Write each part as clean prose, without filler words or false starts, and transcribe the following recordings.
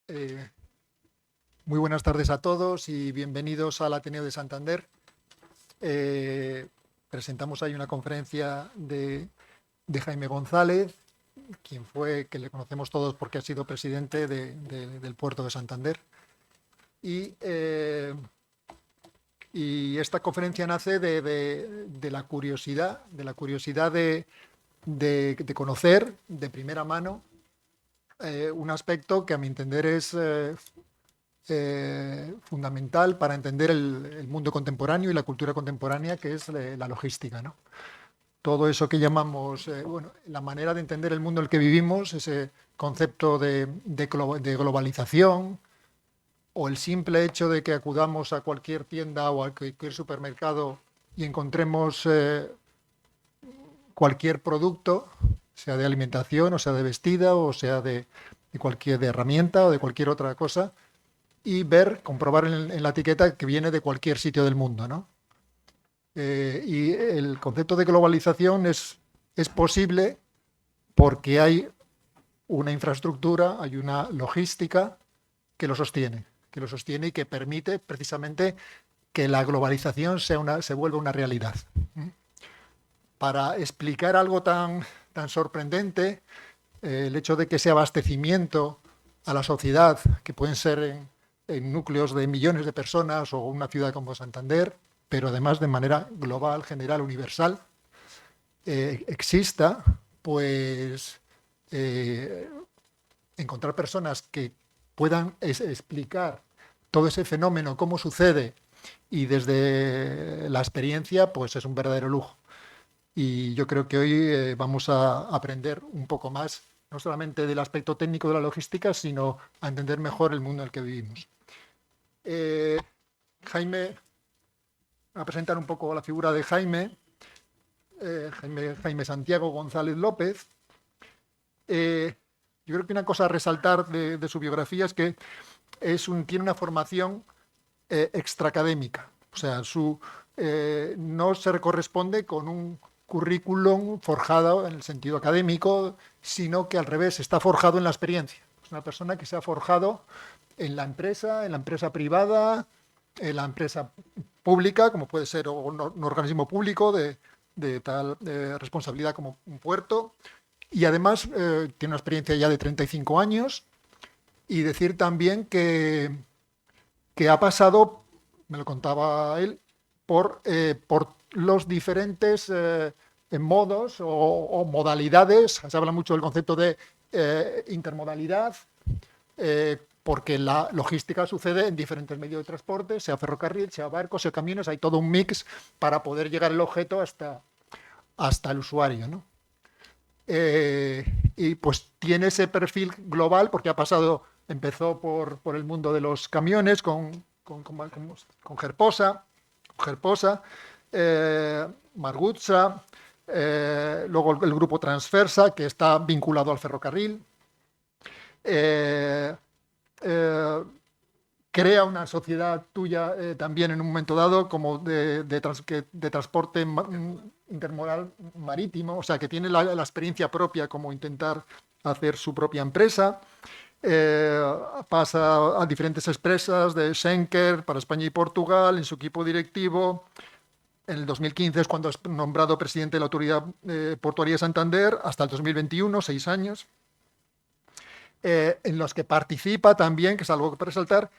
Eh, Muy buenas tardes a todos y bienvenidos al Ateneo de Santander. Presentamos ahí una conferencia de Jaime González, que le conocemos todos porque ha sido presidente del puerto de Santander. Y, y esta conferencia nace de la curiosidad, de conocer de primera mano un aspecto que a mi entender es fundamental para entender el mundo contemporáneo y la cultura contemporánea, que es la logística, ¿no? Todo eso que llamamos, la manera de entender el mundo en el que vivimos, ese concepto de globalización, o el simple hecho de que acudamos a cualquier tienda o a cualquier supermercado y encontremos cualquier producto, sea de alimentación, o sea de vestida, o sea de cualquier de herramienta o de cualquier otra cosa, y comprobar en la etiqueta que viene de cualquier sitio del mundo, ¿no? Y el concepto de globalización es posible porque hay una infraestructura, hay una logística que lo sostiene y que permite precisamente que la globalización se vuelva una realidad. Para explicar algo tan sorprendente, el hecho de que ese abastecimiento a la sociedad, que pueden ser en núcleos de millones de personas o una ciudad como Santander, pero además de manera global, general, universal, exista, pues encontrar personas que puedan explicar todo ese fenómeno, cómo sucede, y desde la experiencia, pues es un verdadero lujo. Y yo creo que hoy vamos a aprender un poco más, no solamente del aspecto técnico de la logística, sino a entender mejor el mundo en el que vivimos. Eh, Jaime, a presentar un poco la figura de Jaime Santiago González López. Yo creo que una cosa a resaltar de su biografía es que tiene una formación extraacadémica. O sea, no se corresponde con un currículum forjado en el sentido académico, sino que al revés, está forjado en la experiencia. Es una persona que se ha forjado en la empresa privada, en la empresa pública, como puede ser un organismo público de tal responsabilidad como un puerto, y además tiene una experiencia ya de 35 años, y decir también que ha pasado, me lo contaba él, por los diferentes modos o modalidades. Se habla mucho del concepto de intermodalidad, porque la logística sucede en diferentes medios de transporte, sea ferrocarril, sea barcos, sea camiones, hay todo un mix para poder llegar el objeto hasta el usuario, ¿no? Y pues tiene ese perfil global porque empezó por el mundo de los camiones con Gerposa, Margutza, luego el grupo Transfersa, que está vinculado al ferrocarril. Eh, eh, Crea una sociedad tuya también en un momento dado como de transporte intermodal marítimo, o sea, que tiene la experiencia propia como intentar hacer su propia empresa. Pasa a diferentes empresas de Schenker para España y Portugal en su equipo directivo. En el 2015 es cuando es nombrado presidente de la Autoridad Portuaria de Santander, hasta el 2021, 6 años, en los que participa también, que es algo que para resaltar,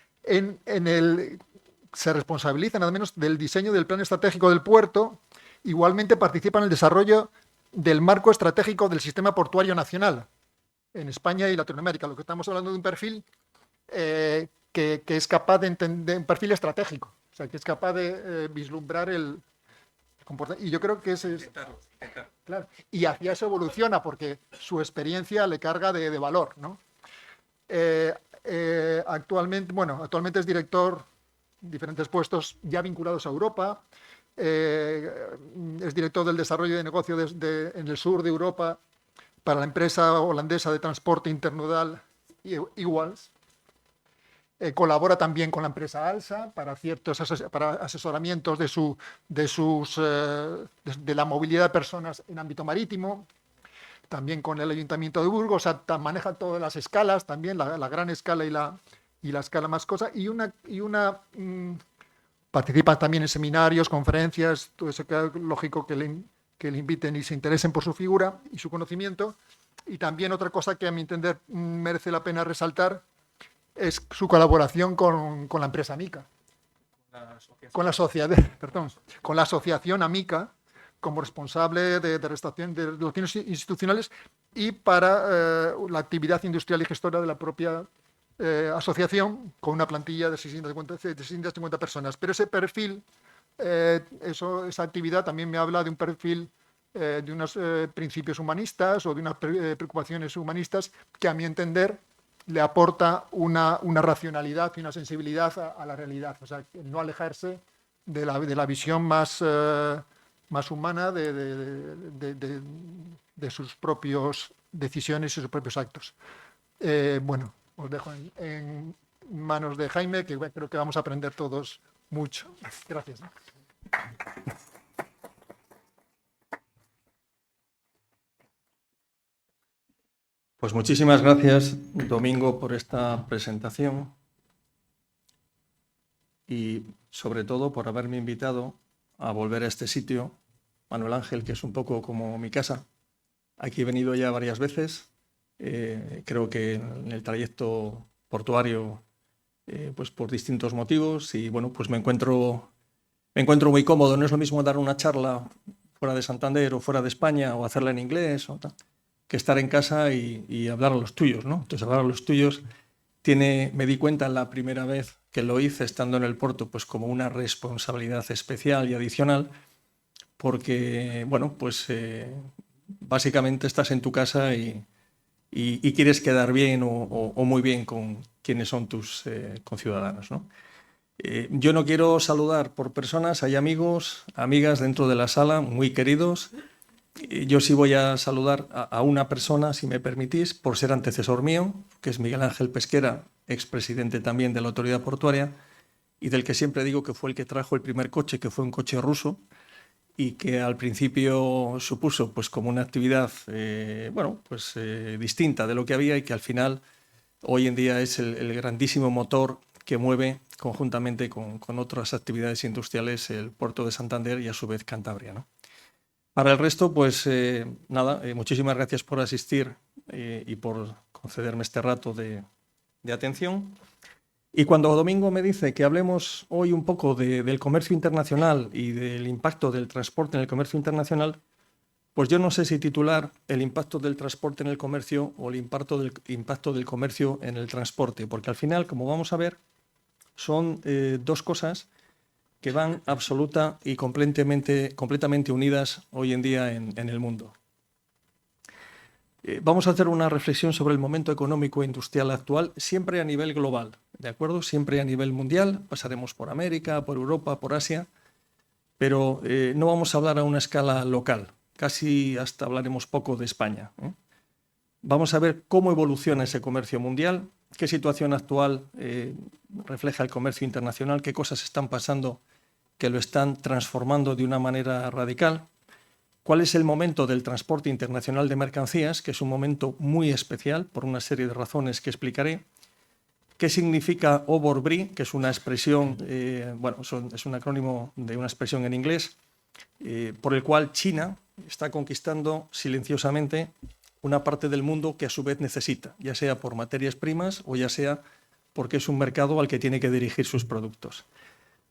se responsabiliza nada menos del diseño del plan estratégico del puerto. Igualmente participa en el desarrollo del marco estratégico del sistema portuario nacional en España y Latinoamérica. Lo que estamos hablando de un perfil que es capaz de entender, un perfil estratégico, o sea, que es capaz de vislumbrar el comportamiento. Y yo creo que ese es... Intentar. Claro. Y hacia eso evoluciona, porque su experiencia le carga de valor, ¿no? Actualmente es director en diferentes puestos ya vinculados a Europa. Es director del desarrollo de negocio en el sur de Europa para la empresa holandesa de transporte intermodal Ewals. Colabora también con la empresa ALSA para asesoramientos de la movilidad de personas en ámbito marítimo. también con el Ayuntamiento de Burgos, o sea, maneja todas las escalas también, la gran escala y la escala más cosa, participa también en seminarios, conferencias, todo eso que es lógico que le inviten y se interesen por su figura y su conocimiento. Y también otra cosa que a mi entender merece la pena resaltar es su colaboración con la empresa Amica, con la asociación Amica, como responsable de relaciones institucionales y para la actividad industrial y gestora de la propia asociación, con una plantilla de 650 personas. Pero ese perfil, esa actividad también me habla de un perfil de unos principios humanistas o de unas preocupaciones humanistas que, a mi entender, le aporta una racionalidad y una sensibilidad a la realidad. O sea, no alejarse de la visión más humana de sus propias decisiones y sus propios actos. Bueno, os dejo en manos de Jaime, que creo que vamos a aprender todos mucho. Gracias. Pues muchísimas gracias, Domingo, por esta presentación y sobre todo por haberme invitado a volver a este sitio, Manuel Ángel, que es un poco como mi casa. Aquí he venido ya varias veces, creo que en el trayecto portuario, pues por distintos motivos, y bueno, pues me encuentro muy cómodo. No es lo mismo dar una charla fuera de Santander o fuera de España o hacerla en inglés o tal, que estar en casa y hablar a los tuyos, ¿no? Entonces, hablar a los tuyos me di cuenta la primera vez que lo hice estando en el puerto, pues como una responsabilidad especial y adicional, porque, bueno, pues básicamente estás en tu casa y quieres quedar bien o muy bien con quienes son tus conciudadanos, ¿no? Yo no quiero saludar por personas, hay amigos, amigas dentro de la sala, muy queridos. Yo sí voy a saludar a una persona, si me permitís, por ser antecesor mío, que es Miguel Ángel Pesquera, expresidente también de la Autoridad Portuaria, y del que siempre digo que fue el que trajo el primer coche, que fue un coche ruso, y que al principio supuso pues como una actividad distinta de lo que había, y que al final hoy en día es el grandísimo motor que mueve conjuntamente con otras actividades industriales el puerto de Santander y a su vez Cantabria, ¿no? Para el resto, pues nada, muchísimas gracias por asistir y por concederme este rato de atención. Y cuando Domingo me dice que hablemos hoy un poco del comercio internacional y del impacto del transporte en el comercio internacional, pues yo no sé si titular el impacto del transporte en el comercio o el impacto del comercio en el transporte, porque al final, como vamos a ver, son dos cosas que van absoluta y completamente unidas hoy en día en el mundo. Vamos a hacer una reflexión sobre el momento económico e industrial actual, siempre a nivel global, ¿de acuerdo? Siempre a nivel mundial, pasaremos por América, por Europa, por Asia, pero no vamos a hablar a una escala local, casi hasta hablaremos poco de España, ¿eh? Vamos a ver cómo evoluciona ese comercio mundial, qué situación actual refleja el comercio internacional, qué cosas están pasando que lo están transformando de una manera radical. ¿Cuál es el momento del transporte internacional de mercancías? Que es un momento muy especial por una serie de razones que explicaré. ¿Qué significa Overbridge? Que es una expresión, es un acrónimo de una expresión en inglés, por el cual China está conquistando silenciosamente una parte del mundo que a su vez necesita, ya sea por materias primas o ya sea porque es un mercado al que tiene que dirigir sus productos.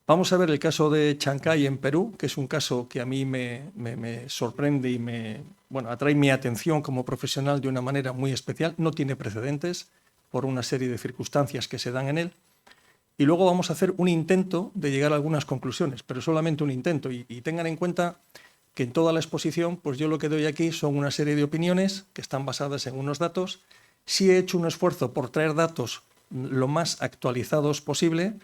Vamos a ver el caso de Chancay en Perú, que es un caso que a mí me sorprende y atrae mi atención como profesional de una manera muy especial. No tiene precedentes por una serie de circunstancias que se dan en él. Y luego vamos a hacer un intento de llegar a algunas conclusiones, pero solamente un intento. Y tengan en cuenta que en toda la exposición, pues yo lo que doy aquí son una serie de opiniones que están basadas en unos datos. Sí he hecho un esfuerzo por traer datos lo más actualizados posible,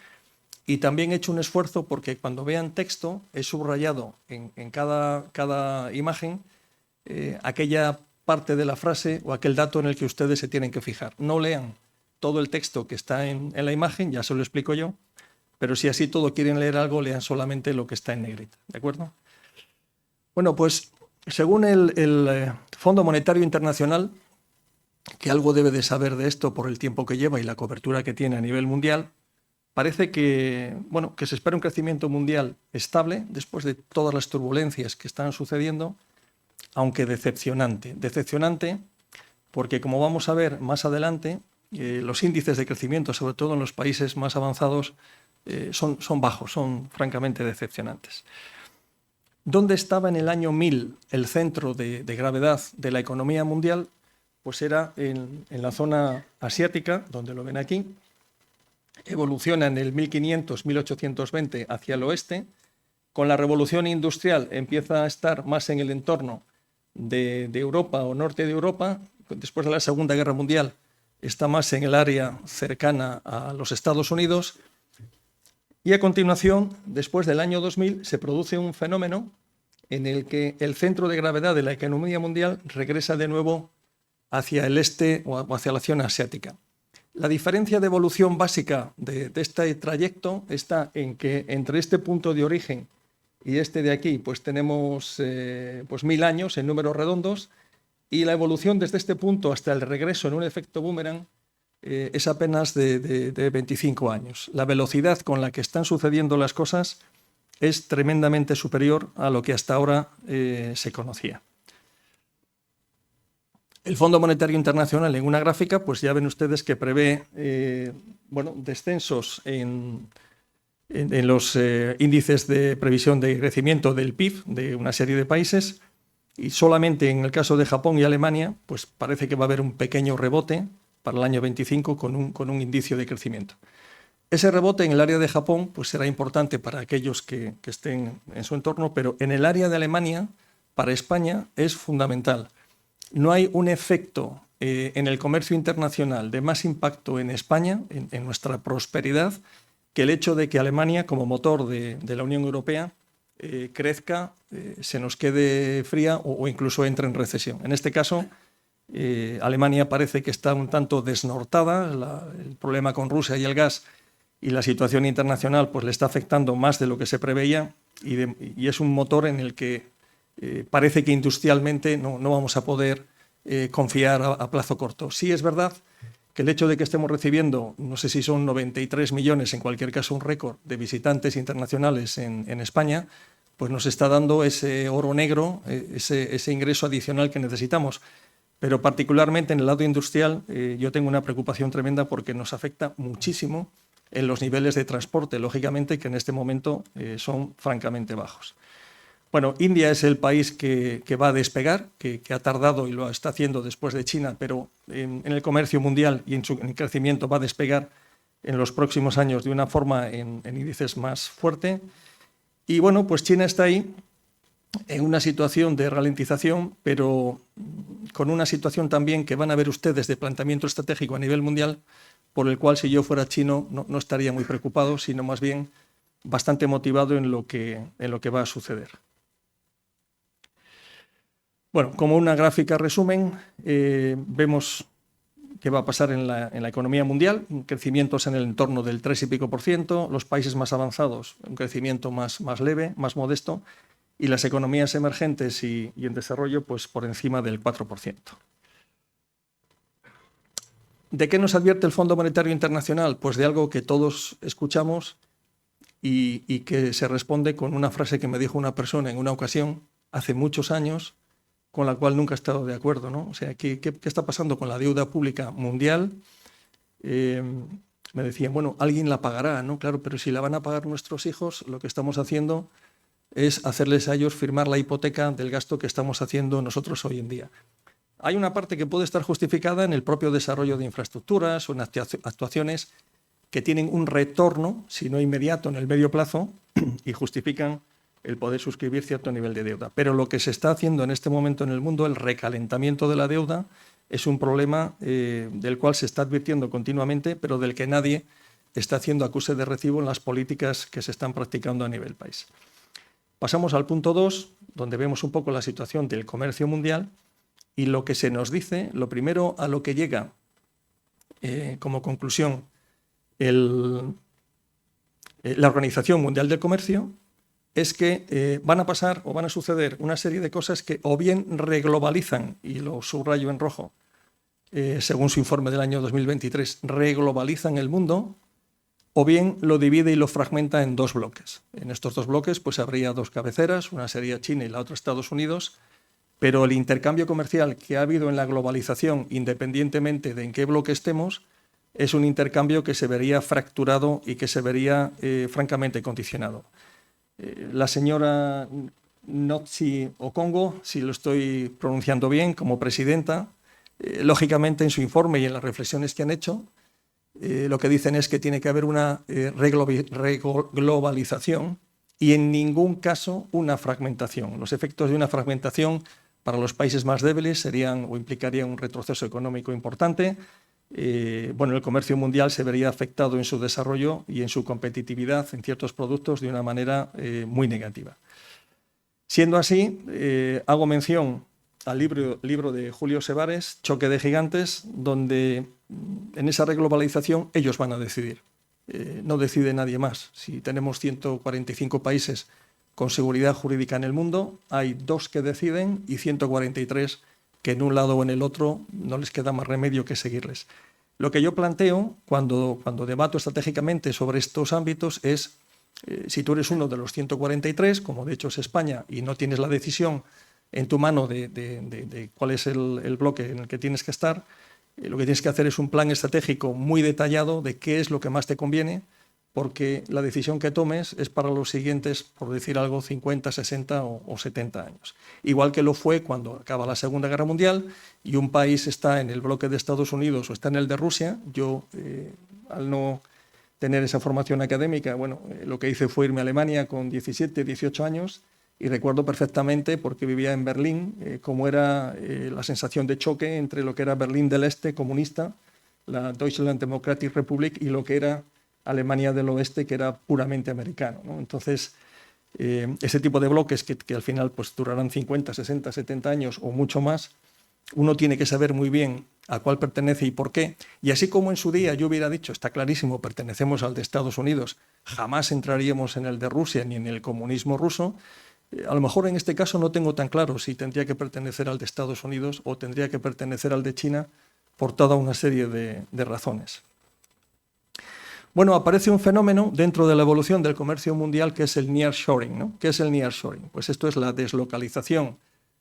y también he hecho un esfuerzo porque cuando vean texto he subrayado en cada imagen aquella parte de la frase o aquel dato en el que ustedes se tienen que fijar. No lean todo el texto que está en la imagen, ya se lo explico yo, pero si así todo quieren leer algo, lean solamente lo que está en negrita, ¿de acuerdo? Bueno, pues según el Fondo Monetario Internacional, que algo debe de saber de esto por el tiempo que lleva y la cobertura que tiene a nivel mundial, parece que, bueno, que se espera un crecimiento mundial estable después de todas las turbulencias que están sucediendo, aunque decepcionante. Decepcionante porque, como vamos a ver más adelante, los índices de crecimiento, sobre todo en los países más avanzados, son bajos, son francamente decepcionantes. ¿Dónde estaba en el año 1000 el centro de gravedad de la economía mundial? Pues era en la zona asiática, donde lo ven aquí. Evoluciona en el 1500-1820 hacia el oeste. Con la revolución industrial empieza a estar más en el entorno de Europa o norte de Europa. Después de la Segunda Guerra Mundial está más en el área cercana a los Estados Unidos. Y a continuación, después del año 2000, se produce un fenómeno en el que el centro de gravedad de la economía mundial regresa de nuevo hacia el este o hacia la zona asiática. La diferencia de evolución básica de este trayecto está en que entre este punto de origen y este de aquí pues tenemos 1000 años en números redondos, y la evolución desde este punto hasta el regreso en un efecto boomerang es apenas de 25 años. La velocidad con la que están sucediendo las cosas es tremendamente superior a lo que hasta ahora se conocía. El Fondo Monetario Internacional, en una gráfica, pues ya ven ustedes que prevé descensos en los índices de previsión de crecimiento del PIB de una serie de países, y solamente en el caso de Japón y Alemania pues parece que va a haber un pequeño rebote para el año 25 con un indicio de crecimiento. Ese rebote en el área de Japón pues será importante para aquellos que estén en su entorno, pero en el área de Alemania, para España, es fundamental. No hay un efecto en el comercio internacional de más impacto en España, en nuestra prosperidad, que el hecho de que Alemania, como motor de la Unión Europea, crezca, se nos quede fría o incluso entre en recesión. En este caso, Alemania parece que está un tanto desnortada. El problema con Rusia y el gas y la situación internacional pues le está afectando más de lo que se preveía, y es un motor en el que parece que industrialmente no vamos a poder confiar a plazo corto. Sí es verdad que el hecho de que estemos recibiendo, no sé si son 93 millones, en cualquier caso un récord de visitantes internacionales en España, pues nos está dando ese oro negro, ese ingreso adicional que necesitamos. Pero particularmente en el lado industrial yo tengo una preocupación tremenda porque nos afecta muchísimo en los niveles de transporte, lógicamente, que en este momento son francamente bajos. Bueno, India es el país que va a despegar, que ha tardado y lo está haciendo después de China, pero en el comercio mundial y en su crecimiento va a despegar en los próximos años de una forma en índices más fuerte. Y bueno, pues China está ahí en una situación de ralentización, pero con una situación también que van a ver ustedes de planteamiento estratégico a nivel mundial, por el cual si yo fuera chino no estaría muy preocupado, sino más bien bastante motivado en lo que va a suceder. Bueno, como una gráfica resumen, vemos qué va a pasar en la economía mundial, crecimientos en el entorno del 3 y pico %, los países más avanzados un crecimiento más leve, más modesto, y las economías emergentes y en desarrollo pues por encima del 4%. ¿De qué nos advierte el Fondo Monetario Internacional? Pues de algo que todos escuchamos y que se responde con una frase que me dijo una persona en una ocasión hace muchos años, con la cual nunca he estado de acuerdo, ¿no? O sea, ¿qué está pasando con la deuda pública mundial? Me decían, bueno, alguien la pagará, ¿no? Claro, pero si la van a pagar nuestros hijos, lo que estamos haciendo es hacerles a ellos firmar la hipoteca del gasto que estamos haciendo nosotros hoy en día. Hay una parte que puede estar justificada en el propio desarrollo de infraestructuras o en actuaciones que tienen un retorno, si no inmediato, en el medio plazo y justifican el poder suscribir cierto nivel de deuda. Pero lo que se está haciendo en este momento en el mundo, el recalentamiento de la deuda, es un problema del cual se está advirtiendo continuamente, pero del que nadie está haciendo acuse de recibo en las políticas que se están practicando a nivel país. Pasamos al punto 2, donde vemos un poco la situación del comercio mundial y lo que se nos dice, lo primero a lo que llega como conclusión la Organización Mundial del Comercio, es que van a pasar o van a suceder una serie de cosas que o bien reglobalizan, y lo subrayo en rojo, según su informe del año 2023, reglobalizan el mundo, o bien lo divide y lo fragmenta en dos bloques. En estos dos bloques pues habría dos cabeceras, una sería China y la otra Estados Unidos, pero el intercambio comercial que ha habido en la globalización, independientemente de en qué bloque estemos, es un intercambio que se vería fracturado y que se vería francamente condicionado. La señora Notsi Okongo, si lo estoy pronunciando bien, como presidenta, lógicamente en su informe y en las reflexiones que han hecho, lo que dicen es que tiene que haber una reglobalización y en ningún caso una fragmentación. Los efectos de una fragmentación para los países más débiles serían o implicarían un retroceso económico importante. Bueno, el comercio mundial se vería afectado en su desarrollo y en su competitividad en ciertos productos de una manera muy negativa. Siendo así, hago mención al libro de Julio Sevares, Choque de Gigantes, donde en esa reglobalización ellos van a decidir. No decide nadie más. Si tenemos 145 países con seguridad jurídica en el mundo, hay 2 que deciden y 143 que en un lado o en el otro no les queda más remedio que seguirles. Lo que yo planteo cuando debato estratégicamente sobre estos ámbitos es, si tú eres uno de los 143, como de hecho es España, y no tienes la decisión en tu mano de cuál es el bloque en el que tienes que estar, lo que tienes que hacer es un plan estratégico muy detallado de qué es lo que más te conviene, porque la decisión que tomes es para los siguientes, por decir algo, 50, 60 o 70 años. Igual que lo fue cuando acaba la Segunda Guerra Mundial y un país está en el bloque de Estados Unidos o está en el de Rusia. Yo, al no tener esa formación académica, bueno, lo que hice fue irme a Alemania con 17, 18 años y recuerdo perfectamente, porque vivía en Berlín, cómo era la sensación de choque entre lo que era Berlín del Este comunista, la Deutschland Democratic Republic, y lo que era Alemania del Oeste, que era puramente americano, ¿no? Entonces, ese tipo de bloques que al final pues, durarán 50, 60, 70 años o mucho más, uno tiene que saber muy bien a cuál pertenece y por qué. Y así como en su día yo hubiera dicho, está clarísimo, pertenecemos al de Estados Unidos, jamás entraríamos en el de Rusia ni en el comunismo ruso, a lo mejor en este caso no tengo tan claro si tendría que pertenecer al de Estados Unidos o tendría que pertenecer al de China por toda una serie de razones. Bueno, aparece un fenómeno dentro de la evolución del comercio mundial que es el nearshoring, ¿no? ¿Qué es el nearshoring? Pues esto es la deslocalización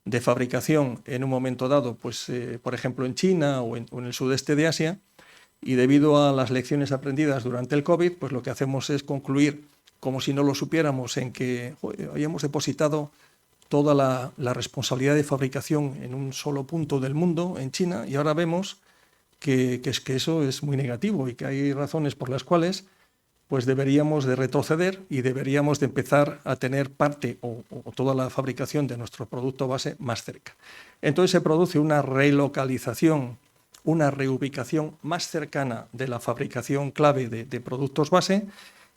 de fabricación en un momento dado, pues, por ejemplo, en China o en el sudeste de Asia, y debido a las lecciones aprendidas durante el COVID, pues lo que hacemos es concluir, como si no lo supiéramos, en que habíamos depositado toda la responsabilidad de fabricación en un solo punto del mundo, en China, y ahora vemos que eso es muy negativo y que hay razones por las cuales pues deberíamos de retroceder y deberíamos de empezar a tener parte o toda la fabricación de nuestro producto base más cerca. Entonces se produce una relocalización, una reubicación más cercana de la fabricación clave de productos base,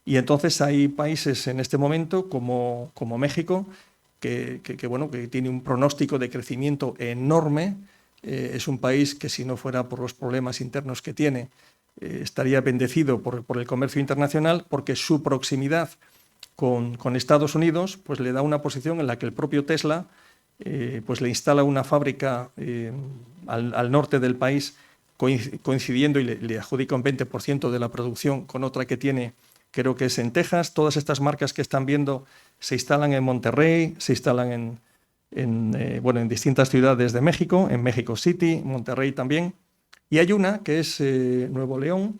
y entonces hay países en este momento como México que tiene un pronóstico de crecimiento enorme. Es un país que, si no fuera por los problemas internos que tiene, estaría bendecido por el comercio internacional, porque su proximidad con Estados Unidos pues le da una posición en la que el propio Tesla pues le instala una fábrica al norte del país, coincidiendo, y le adjudica un 20% de la producción con otra que tiene, creo que es en Texas. Todas estas marcas que están viendo se instalan en Monterrey, se instalan en distintas ciudades de México, en México City, Monterrey también. Y hay una que es Nuevo León,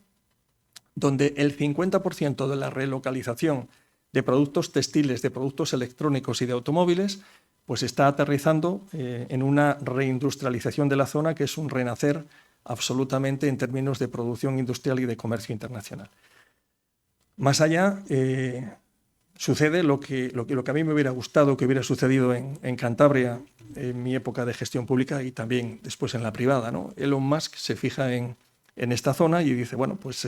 donde el 50% de la relocalización de productos textiles, de productos electrónicos y de automóviles, pues está aterrizando en una reindustrialización de la zona, que es un renacer absolutamente en términos de producción industrial y de comercio internacional. Más allá, sucede lo que a mí me hubiera gustado que hubiera sucedido en Cantabria en mi época de gestión pública y también después en la privada, ¿no? Elon Musk se fija en esta zona y dice, bueno, pues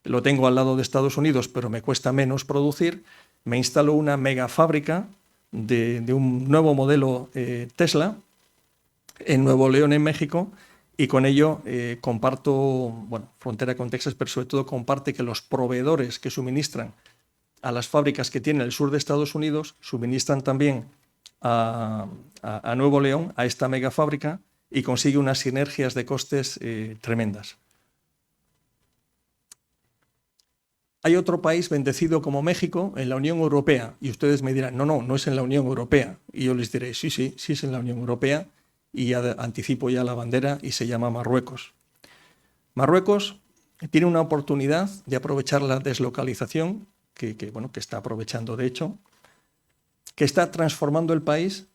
lo tengo al lado de Estados Unidos, pero me cuesta menos producir, me instalo una mega fábrica de un nuevo modelo Tesla en Nuevo León, en México, y con ello comparto, frontera con Texas, pero sobre todo comparte que los proveedores que suministran a las fábricas que tiene el sur de Estados Unidos, suministran también a Nuevo León, a esta mega fábrica, y consigue unas sinergias de costes tremendas. Hay otro país bendecido como México en la Unión Europea, y ustedes me dirán, no es en la Unión Europea. Y yo les diré, sí es en la Unión Europea, y anticipo ya la bandera, y se llama Marruecos. Marruecos tiene una oportunidad de aprovechar la deslocalización, que está aprovechando de hecho, que está transformando el país,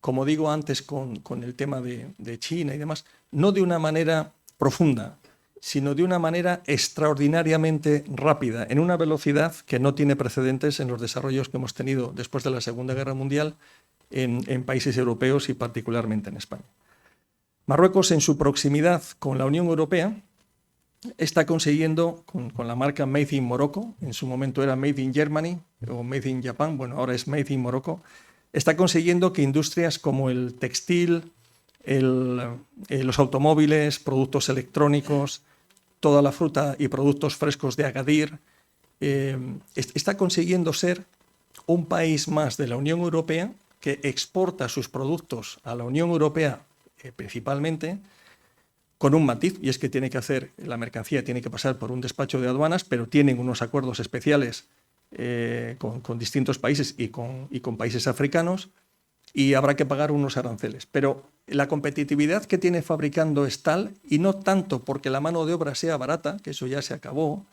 como digo antes con el tema de China y demás, no de una manera profunda, sino de una manera extraordinariamente rápida, en una velocidad que no tiene precedentes en los desarrollos que hemos tenido después de la Segunda Guerra Mundial en países europeos y particularmente en España. Marruecos, en su proximidad con la Unión Europea, está consiguiendo, con la marca Made in Morocco, en su momento era Made in Germany o Made in Japan, bueno, ahora es Made in Morocco, está consiguiendo que industrias como el textil, los automóviles, productos electrónicos, toda la fruta y productos frescos de Agadir, está consiguiendo ser un país más de la Unión Europea que exporta sus productos a la Unión Europea principalmente, con un matiz, y es que la mercancía tiene que pasar por un despacho de aduanas, pero tienen unos acuerdos especiales con distintos países y con países africanos, y habrá que pagar unos aranceles. Pero la competitividad que tiene fabricando es tal, y no tanto porque la mano de obra sea barata, que eso ya se acabó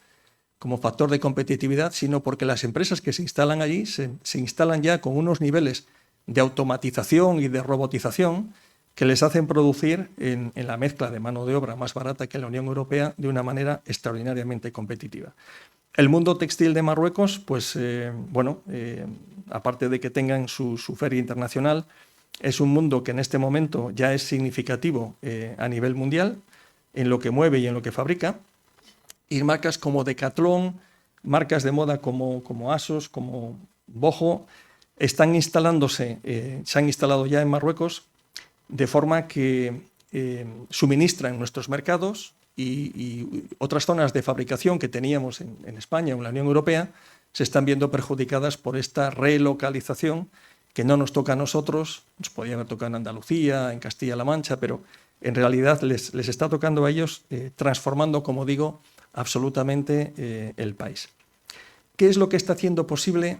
como factor de competitividad, sino porque las empresas que se instalan allí se instalan ya con unos niveles de automatización y de robotización que les hacen producir en la mezcla de mano de obra más barata que la Unión Europea de una manera extraordinariamente competitiva. El mundo textil de Marruecos, pues aparte de que tengan su feria internacional, es un mundo que en este momento ya es significativo a nivel mundial en lo que mueve y en lo que fabrica. Y marcas como Decathlon, marcas de moda como ASOS, como Boho, están instalándose, se han instalado ya en Marruecos, de forma que suministran nuestros mercados y otras zonas de fabricación que teníamos en España o en la Unión Europea se están viendo perjudicadas por esta relocalización que no nos toca a nosotros, nos podía haber tocado en Andalucía, en Castilla-La Mancha, pero en realidad les está tocando a ellos, transformando, como digo, absolutamente el país. ¿Qué es lo que está haciendo posible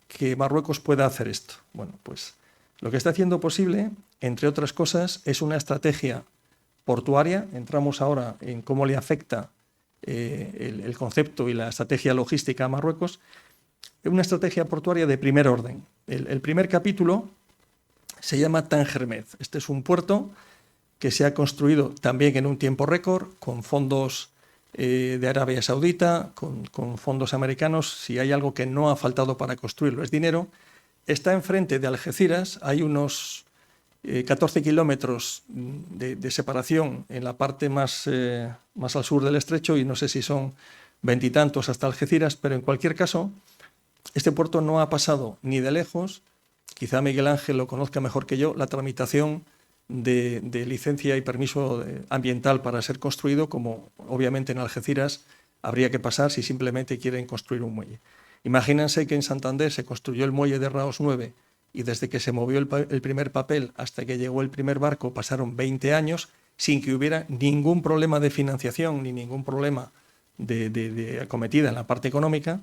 que Marruecos pueda hacer esto? Bueno, pues lo que está haciendo posible, entre otras cosas, es una estrategia portuaria. Entramos ahora en cómo le afecta el concepto y la estrategia logística a Marruecos. Una estrategia portuaria de primer orden. El primer capítulo se llama Tangermed. Este es un puerto que se ha construido también en un tiempo récord, con fondos de Arabia Saudita, con fondos americanos. Si hay algo que no ha faltado para construirlo es dinero. Está enfrente de Algeciras, hay unos 14 kilómetros de separación en la parte más al sur del estrecho, y no sé si son veintitantos hasta Algeciras, pero en cualquier caso, este puerto no ha pasado ni de lejos, quizá Miguel Ángel lo conozca mejor que yo, la tramitación de licencia y permiso ambiental para ser construido, como obviamente en Algeciras habría que pasar si simplemente quieren construir un muelle. Imagínense que en Santander se construyó el muelle de Raos 9 y desde que se movió el primer papel hasta que llegó el primer barco pasaron 20 años sin que hubiera ningún problema de financiación ni ningún problema de acometida en la parte económica.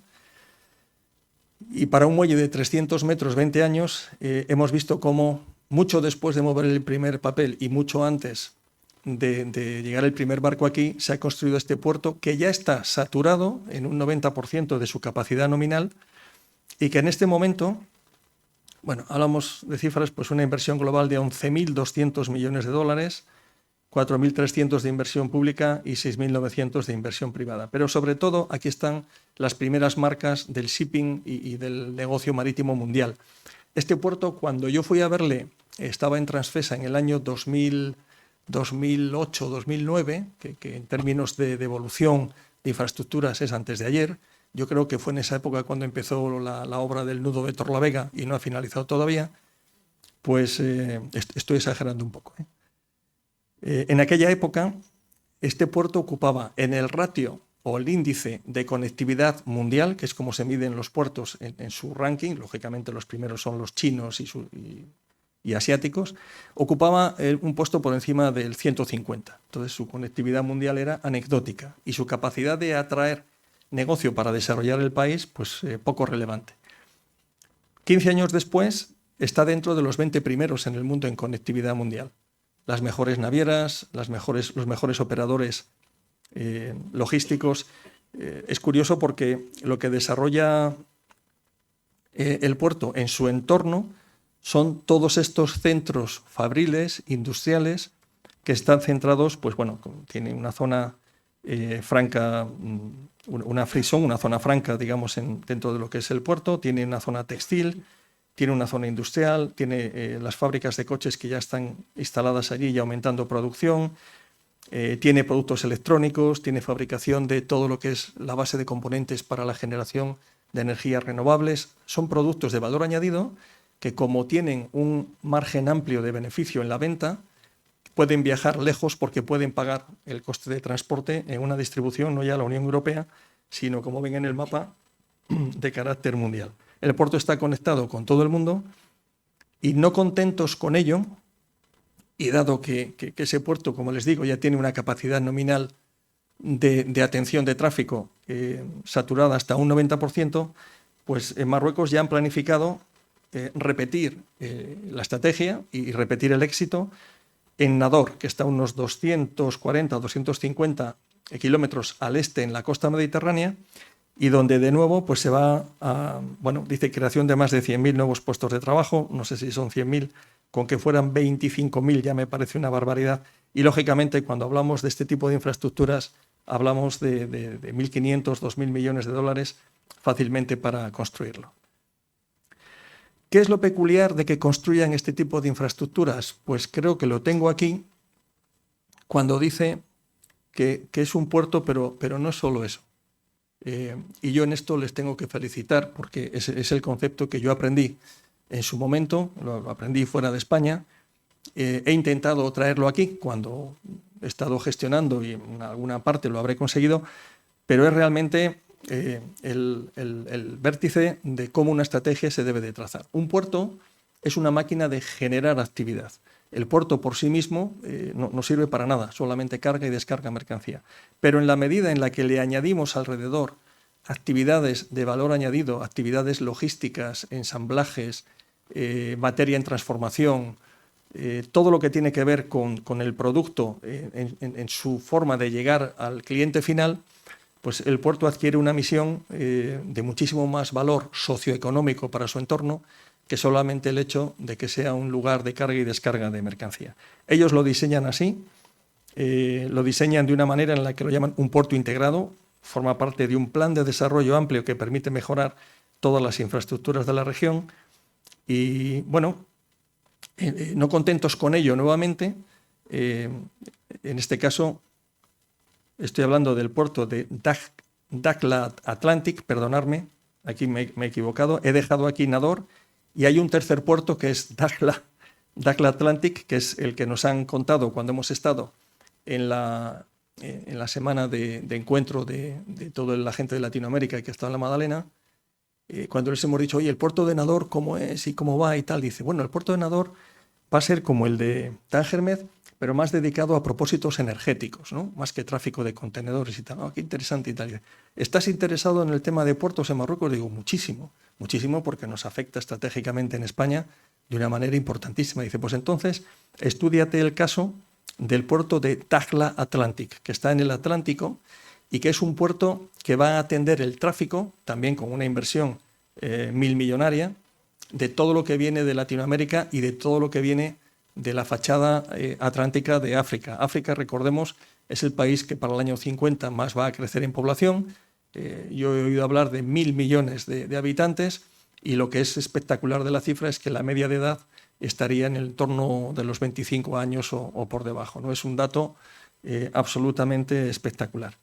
Y para un muelle de 300 metros, 20 años, hemos visto cómo mucho después de mover el primer papel y mucho antes de llegar el primer barco aquí, se ha construido este puerto que ya está saturado en un 90% de su capacidad nominal y que en este momento, bueno, hablamos de cifras, pues una inversión global de 11.200 millones de dólares, 4.300 de inversión pública y 6.900 de inversión privada. Pero sobre todo aquí están las primeras marcas del shipping y del negocio marítimo mundial. Este puerto, cuando yo fui a verle, estaba en Transfesa en el año 2008-2009, que en términos de evolución de infraestructuras es antes de ayer. Yo creo que fue en esa época cuando empezó la obra del nudo de Torlavega y no ha finalizado todavía. Pues estoy exagerando un poco. En aquella época, este puerto ocupaba en el ratio o el índice de conectividad mundial, que es como se miden los puertos en su ranking, lógicamente los primeros son los chinos y asiáticos, ocupaba un puesto por encima del 150. Entonces su conectividad mundial era anecdótica y su capacidad de atraer negocio para desarrollar el país, pues poco relevante. 15 años después está dentro de los 20 primeros en el mundo en conectividad mundial. Las mejores navieras, los mejores operadores logísticos. Es curioso porque lo que desarrolla el puerto en su entorno son todos estos centros fabriles, industriales, que están centrados, pues bueno, tiene una zona franca, una free zone, una zona franca, digamos, dentro de lo que es el puerto, tiene una zona textil, tiene una zona industrial, tiene las fábricas de coches que ya están instaladas allí y aumentando producción, tiene productos electrónicos, tiene fabricación de todo lo que es la base de componentes para la generación de energías renovables. Son productos de valor añadido que, como tienen un margen amplio de beneficio en la venta, pueden viajar lejos porque pueden pagar el coste de transporte en una distribución, no ya la Unión Europea, sino, como ven en el mapa, de carácter mundial. El puerto está conectado con todo el mundo y, no contentos con ello, y dado que ese puerto, como les digo, ya tiene una capacidad nominal de atención de tráfico saturada hasta un 90%, pues en Marruecos ya han planificado repetir la estrategia y repetir el éxito en Nador, que está a unos 240 o 250 kilómetros al este en la costa mediterránea, y donde de nuevo pues se va a, bueno, dice creación de más de 100.000 nuevos puestos de trabajo, no sé si son 100.000, con que fueran 25.000 ya me parece una barbaridad, y lógicamente cuando hablamos de este tipo de infraestructuras hablamos de 1.500, 2.000 millones de dólares fácilmente para construirlo. ¿Qué es lo peculiar de que construyan este tipo de infraestructuras? Pues creo que lo tengo aquí cuando dice que es un puerto, pero no es solo eso. Y yo en esto les tengo que felicitar porque es el concepto que yo aprendí en su momento, lo aprendí fuera de España. He intentado traerlo aquí cuando he estado gestionando y en alguna parte lo habré conseguido, pero es realmente el vértice de cómo una estrategia se debe de trazar. Un puerto es una máquina de generar actividad. El puerto por sí mismo no sirve para nada, solamente carga y descarga mercancía. Pero en la medida en la que le añadimos alrededor actividades de valor añadido, actividades logísticas, ensamblajes, materia en transformación, todo lo que tiene que ver con el producto en su forma de llegar al cliente final, pues el puerto adquiere una misión de muchísimo más valor socioeconómico para su entorno que solamente el hecho de que sea un lugar de carga y descarga de mercancía. Ellos lo diseñan así, lo diseñan de una manera en la que lo llaman un puerto integrado, forma parte de un plan de desarrollo amplio que permite mejorar todas las infraestructuras de la región y, bueno, no contentos con ello nuevamente, en este caso estoy hablando del puerto de Dakhla Atlantic, perdonadme, aquí me he equivocado, he dejado aquí Nador, y hay un tercer puerto que es Dakhla Atlantic, que es el que nos han contado cuando hemos estado en la semana de encuentro de toda la gente de Latinoamérica que está en la Magdalena. Cuando les hemos dicho, oye, el puerto de Nador, ¿cómo es y cómo va y tal? Dice, bueno, el puerto de Nador va a ser como el de Tánger, pero más dedicado a propósitos energéticos, ¿no? Más que tráfico de contenedores y tal. Oh, qué interesante y tal. ¿Estás interesado en el tema de puertos en Marruecos? Digo, muchísimo, muchísimo, porque nos afecta estratégicamente en España de una manera importantísima. Dice, pues entonces, estúdiate el caso del puerto de Dakhla Atlantic, que está en el Atlántico y que es un puerto que va a atender el tráfico, también con una inversión millonaria, de todo lo que viene de Latinoamérica y de todo lo que viene de la fachada atlántica de África. África, recordemos, es el país que para el año 50 más va a crecer en población. Yo he oído hablar de 1.000 millones de habitantes y lo que es espectacular de la cifra es que la media de edad estaría en el torno de los 25 años o por debajo, ¿no? Es un dato absolutamente espectacular.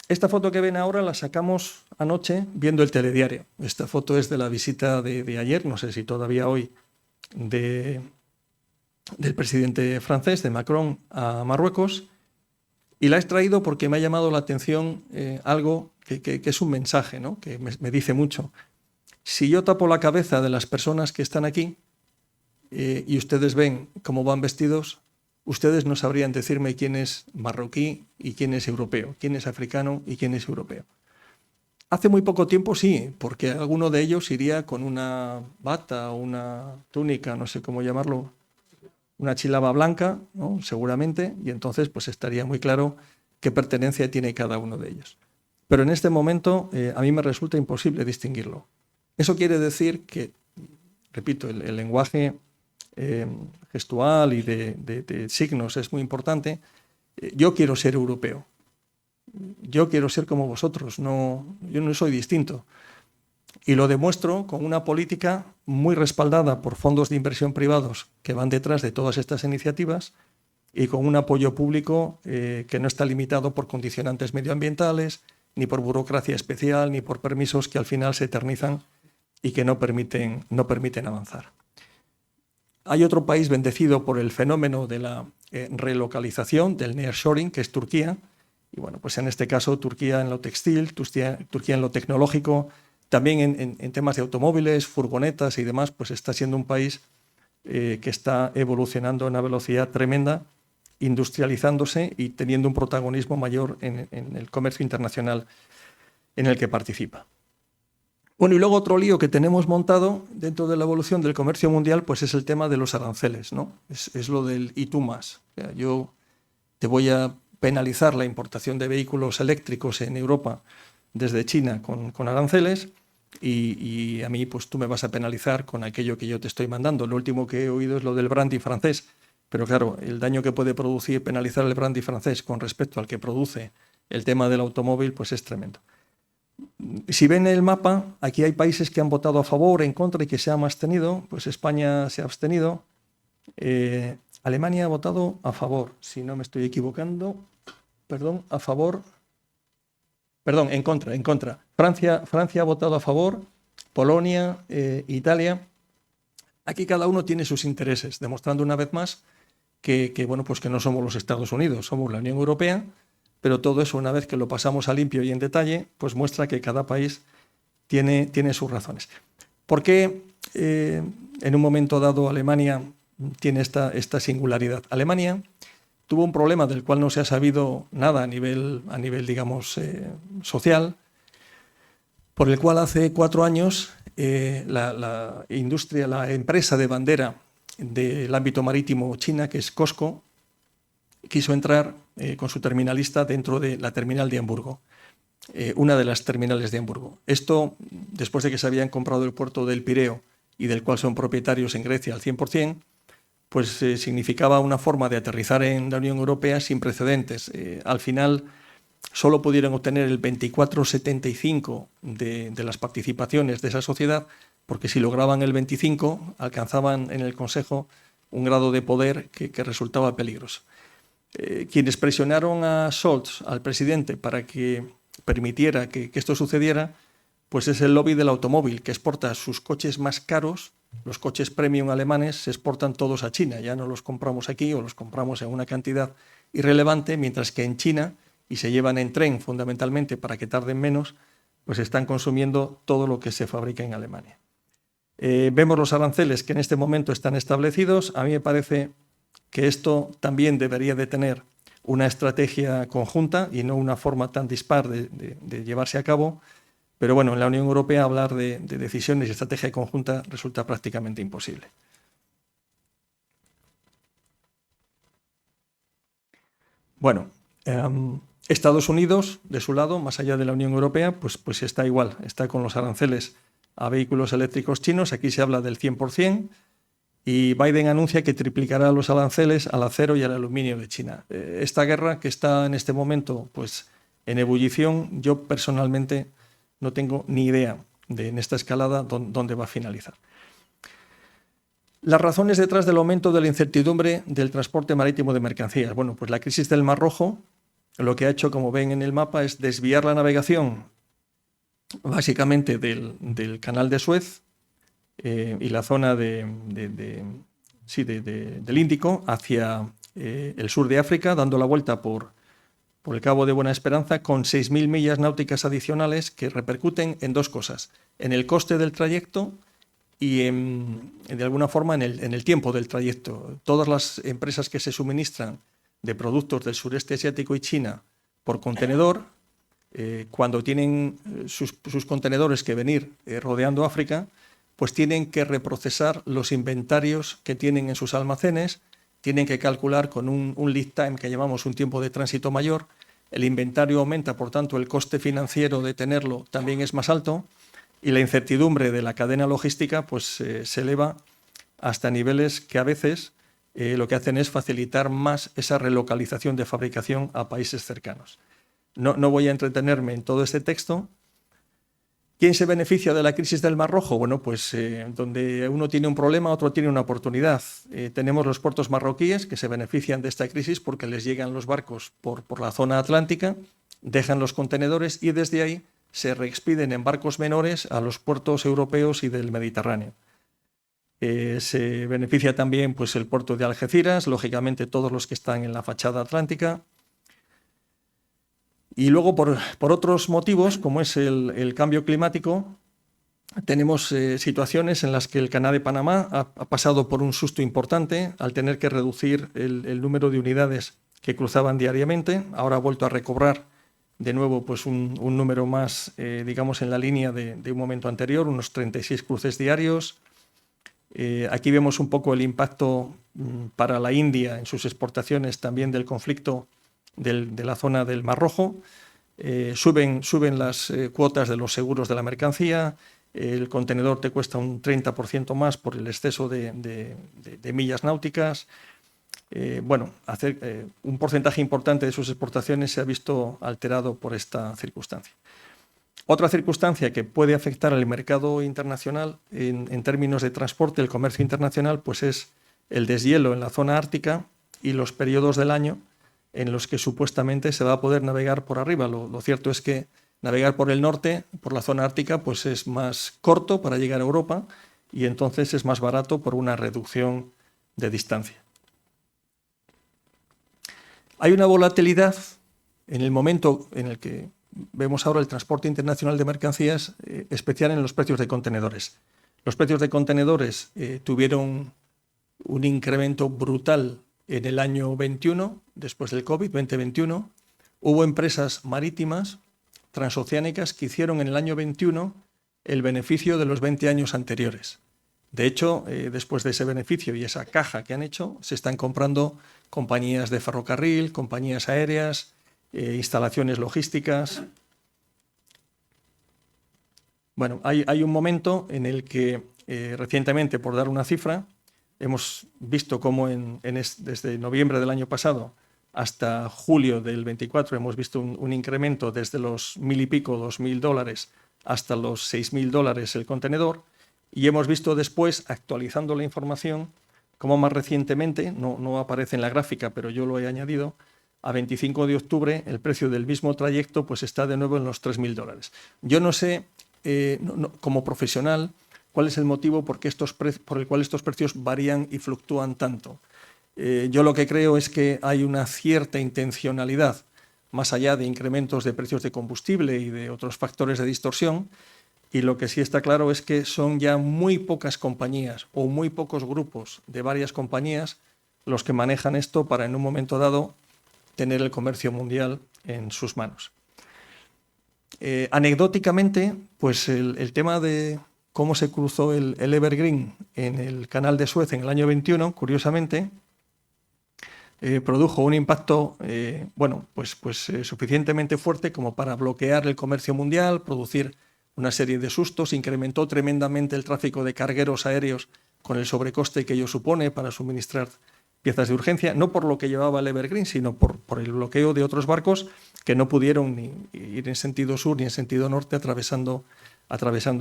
Esta foto que ven ahora la sacamos anoche viendo el telediario. Esta foto es de la visita de ayer, no sé si todavía hoy, del presidente francés, de Macron, a Marruecos. Y la he extraído porque me ha llamado la atención algo que es un mensaje, ¿no? Que me dice mucho. Si yo tapo la cabeza de las personas que están aquí y ustedes ven cómo van vestidos, ustedes no sabrían decirme quién es marroquí y quién es europeo, quién es africano y quién es europeo. Hace muy poco tiempo sí, porque alguno de ellos iría con una bata o una túnica, no sé cómo llamarlo, una chilaba blanca, ¿no? Seguramente, y entonces pues estaría muy claro qué pertenencia tiene cada uno de ellos. Pero en este momento a mí me resulta imposible distinguirlo. Eso quiere decir que, repito, el lenguaje gestual y de signos es muy importante. Yo quiero ser europeo. Yo quiero ser como vosotros. Yo no soy distinto. Y lo demuestro con una política muy respaldada por fondos de inversión privados que van detrás de todas estas iniciativas y con un apoyo público que no está limitado por condicionantes medioambientales, ni por burocracia especial, ni por permisos que al final se eternizan y que no permiten avanzar. Hay otro país bendecido por el fenómeno de la relocalización, del nearshoring, que es Turquía. Y bueno, pues en este caso Turquía en lo textil, Turquía en lo tecnológico, también en temas de automóviles, furgonetas y demás, pues está siendo un país que está evolucionando a una velocidad tremenda, industrializándose y teniendo un protagonismo mayor en el comercio internacional en el que participa. Bueno, y luego otro lío que tenemos montado dentro de la evolución del comercio mundial, pues es el tema de los aranceles, ¿no? Es lo del y tú más. O sea, yo te voy a penalizar la importación de vehículos eléctricos en Europa desde China con aranceles y a mí pues tú me vas a penalizar con aquello que yo te estoy mandando. Lo último que he oído es lo del brandy francés, pero claro, el daño que puede producir penalizar el brandy francés con respecto al que produce el tema del automóvil, pues es tremendo. Si ven el mapa, aquí hay países que han votado a favor, en contra y que se han abstenido. Pues España se ha abstenido. Alemania ha votado a favor, si no me estoy equivocando. Perdón, a favor. Perdón, en contra. Francia ha votado a favor, Polonia, Italia. Aquí cada uno tiene sus intereses, demostrando una vez más que bueno, pues que no somos los Estados Unidos, somos la Unión Europea. Pero todo eso, una vez que lo pasamos a limpio y en detalle, pues muestra que cada país tiene sus razones. ¿Por qué en un momento dado Alemania tiene esta singularidad? Alemania tuvo un problema del cual no se ha sabido nada a nivel digamos, social, por el cual hace 4 años la empresa de bandera del ámbito marítimo china, que es COSCO, quiso entrar con su terminalista dentro de la terminal de Hamburgo, una de las terminales de Hamburgo. Esto, después de que se habían comprado el puerto del Pireo y del cual son propietarios en Grecia al 100%, pues significaba una forma de aterrizar en la Unión Europea sin precedentes. Al final solo pudieron obtener el 24,75% de las participaciones de esa sociedad, porque si lograban el 25% alcanzaban en el Consejo un grado de poder que resultaba peligroso. Quienes presionaron a Scholz, al presidente, para que permitiera que esto sucediera, pues es el lobby del automóvil, que exporta sus coches más caros. Los coches premium alemanes se exportan todos a China, ya no los compramos aquí o los compramos en una cantidad irrelevante, mientras que en China, y se llevan en tren fundamentalmente para que tarden menos, pues están consumiendo todo lo que se fabrica en Alemania. Vemos los aranceles que en este momento están establecidos. A mí me parece que esto también debería de tener una estrategia conjunta y no una forma tan dispar de llevarse a cabo. Pero bueno, en la Unión Europea hablar de decisiones y estrategia conjunta resulta prácticamente imposible. Bueno, Estados Unidos, de su lado, más allá de la Unión Europea, pues está igual, está con los aranceles a vehículos eléctricos chinos. Aquí se habla del 100%. Y Biden anuncia que triplicará los aranceles al acero y al aluminio de China. Esta guerra que está en este momento pues, en ebullición, yo personalmente no tengo ni idea de en esta escalada dónde va a finalizar. Las razones detrás del aumento de la incertidumbre del transporte marítimo de mercancías. Bueno, pues la crisis del Mar Rojo lo que ha hecho, como ven en el mapa, es desviar la navegación básicamente del canal de Suez y la zona del Índico hacia el sur de África, dando la vuelta por por el Cabo de Buena Esperanza, con 6.000 millas náuticas adicionales que repercuten en dos cosas: en el coste del trayecto y de alguna forma en el tiempo del trayecto. Todas las empresas que se suministran de productos del sureste asiático y China por contenedor, cuando tienen sus contenedores que venir rodeando África, pues tienen que reprocesar los inventarios que tienen en sus almacenes, tienen que calcular con un lead time que llamamos un tiempo de tránsito mayor. El inventario aumenta, por tanto el coste financiero de tenerlo también es más alto, y la incertidumbre de la cadena logística pues se eleva hasta niveles que a veces lo que hacen es facilitar más esa relocalización de fabricación a países cercanos. No voy a entretenerme en todo este texto. ¿Quién se beneficia de la crisis del Mar Rojo? Bueno, pues donde uno tiene un problema, otro tiene una oportunidad. Tenemos los puertos marroquíes que se benefician de esta crisis porque les llegan los barcos por la zona atlántica, dejan los contenedores y desde ahí se reexpiden en barcos menores a los puertos europeos y del Mediterráneo. Se beneficia también pues, el puerto de Algeciras, lógicamente todos los que están en la fachada atlántica. Y luego, por otros motivos, como es el cambio climático, tenemos situaciones en las que el Canal de Panamá ha pasado por un susto importante al tener que reducir el número de unidades que cruzaban diariamente. Ahora ha vuelto a recobrar de nuevo pues, un número más, digamos, en la línea de un momento anterior, unos 36 cruces diarios. Aquí vemos un poco el impacto para la India en sus exportaciones también del conflicto de la zona del Mar Rojo. Suben las cuotas de los seguros de la mercancía, el contenedor te cuesta un 30% más por el exceso de millas náuticas. Un porcentaje importante de sus exportaciones se ha visto alterado por esta circunstancia. Otra circunstancia que puede afectar al mercado internacional en términos de transporte, el comercio internacional, pues es el deshielo en la zona ártica y los periodos del año en los que supuestamente se va a poder navegar por arriba. Lo cierto es que navegar por el norte, por la zona ártica, pues es más corto para llegar a Europa y entonces es más barato por una reducción de distancia. Hay una volatilidad en el momento en el que vemos ahora el transporte internacional de mercancías, especial en los precios de contenedores. Los precios de contenedores tuvieron un incremento brutal en el año 21, después del COVID, 2021. Hubo empresas marítimas transoceánicas que hicieron en el año 21 el beneficio de los 20 años anteriores. De hecho, después de ese beneficio y esa caja que han hecho, se están comprando compañías de ferrocarril, compañías aéreas, instalaciones logísticas. Bueno, hay un momento en el que recientemente, por dar una cifra, hemos visto cómo desde noviembre del año pasado hasta julio del 24 hemos visto un incremento desde los 1.000 y pico, $2.000 hasta los $6.000 el contenedor, y hemos visto después, actualizando la información, cómo más recientemente, no aparece en la gráfica, pero yo lo he añadido, a 25 de octubre el precio del mismo trayecto pues está de nuevo en los $3.000. Yo no sé, como profesional, cuál es el motivo por el cual estos precios varían y fluctúan tanto. Yo lo que creo es que hay una cierta intencionalidad, más allá de incrementos de precios de combustible y de otros factores de distorsión, y lo que sí está claro es que son ya muy pocas compañías o muy pocos grupos de varias compañías los que manejan esto para en un momento dado tener el comercio mundial en sus manos. Anecdóticamente, pues el tema de cómo se cruzó el Evergreen en el canal de Suez en el año 21, curiosamente, produjo un impacto suficientemente fuerte como para bloquear el comercio mundial, producir una serie de sustos, incrementó tremendamente el tráfico de cargueros aéreos con el sobrecoste que ello supone para suministrar piezas de urgencia, no por lo que llevaba el Evergreen, sino por el bloqueo de otros barcos que no pudieron ni ir en sentido sur ni en sentido norte atravesando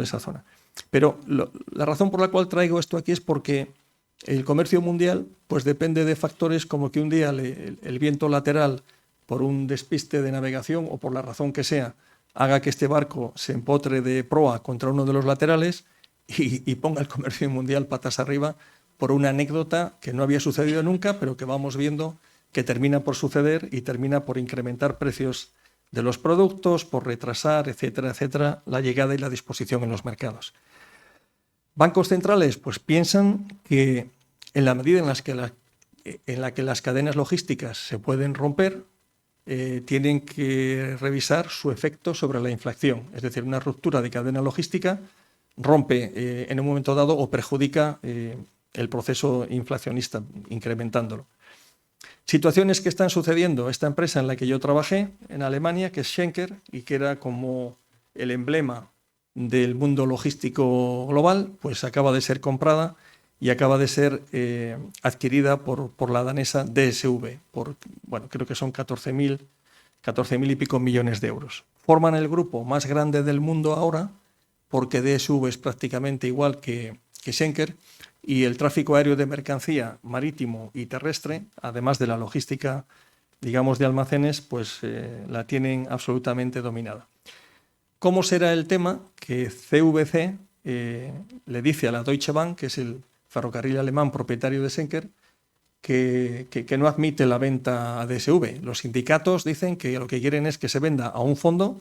esa zona. Pero la razón por la cual traigo esto aquí es porque el comercio mundial pues depende de factores como que un día el viento lateral, por un despiste de navegación o por la razón que sea, haga que este barco se empotre de proa contra uno de los laterales y ponga el comercio mundial patas arriba por una anécdota que no había sucedido nunca, pero que vamos viendo que termina por suceder y termina por incrementar precios de los productos, por retrasar, etcétera, etcétera, la llegada y la disposición en los mercados. Bancos centrales pues piensan que en la medida en la que las cadenas logísticas se pueden romper, tienen que revisar su efecto sobre la inflación. Es decir, una ruptura de cadena logística rompe en un momento dado o perjudica el proceso inflacionista, incrementándolo. Situaciones que están sucediendo. Esta empresa en la que yo trabajé en Alemania, que es Schenker, y que era como el emblema del mundo logístico global, pues acaba de ser comprada y acaba de ser adquirida por la danesa DSV, creo que son 14.000 y pico millones de euros. Forman el grupo más grande del mundo ahora, porque DSV es prácticamente igual que Schenker, y el tráfico aéreo de mercancía marítimo y terrestre, además de la logística, digamos, de almacenes, pues la tienen absolutamente dominada. ¿Cómo será el tema? Que CVC le dice a la Deutsche Bahn, que es el ferrocarril alemán propietario de Schenker, que no admite la venta a DSV. Los sindicatos dicen que lo que quieren es que se venda a un fondo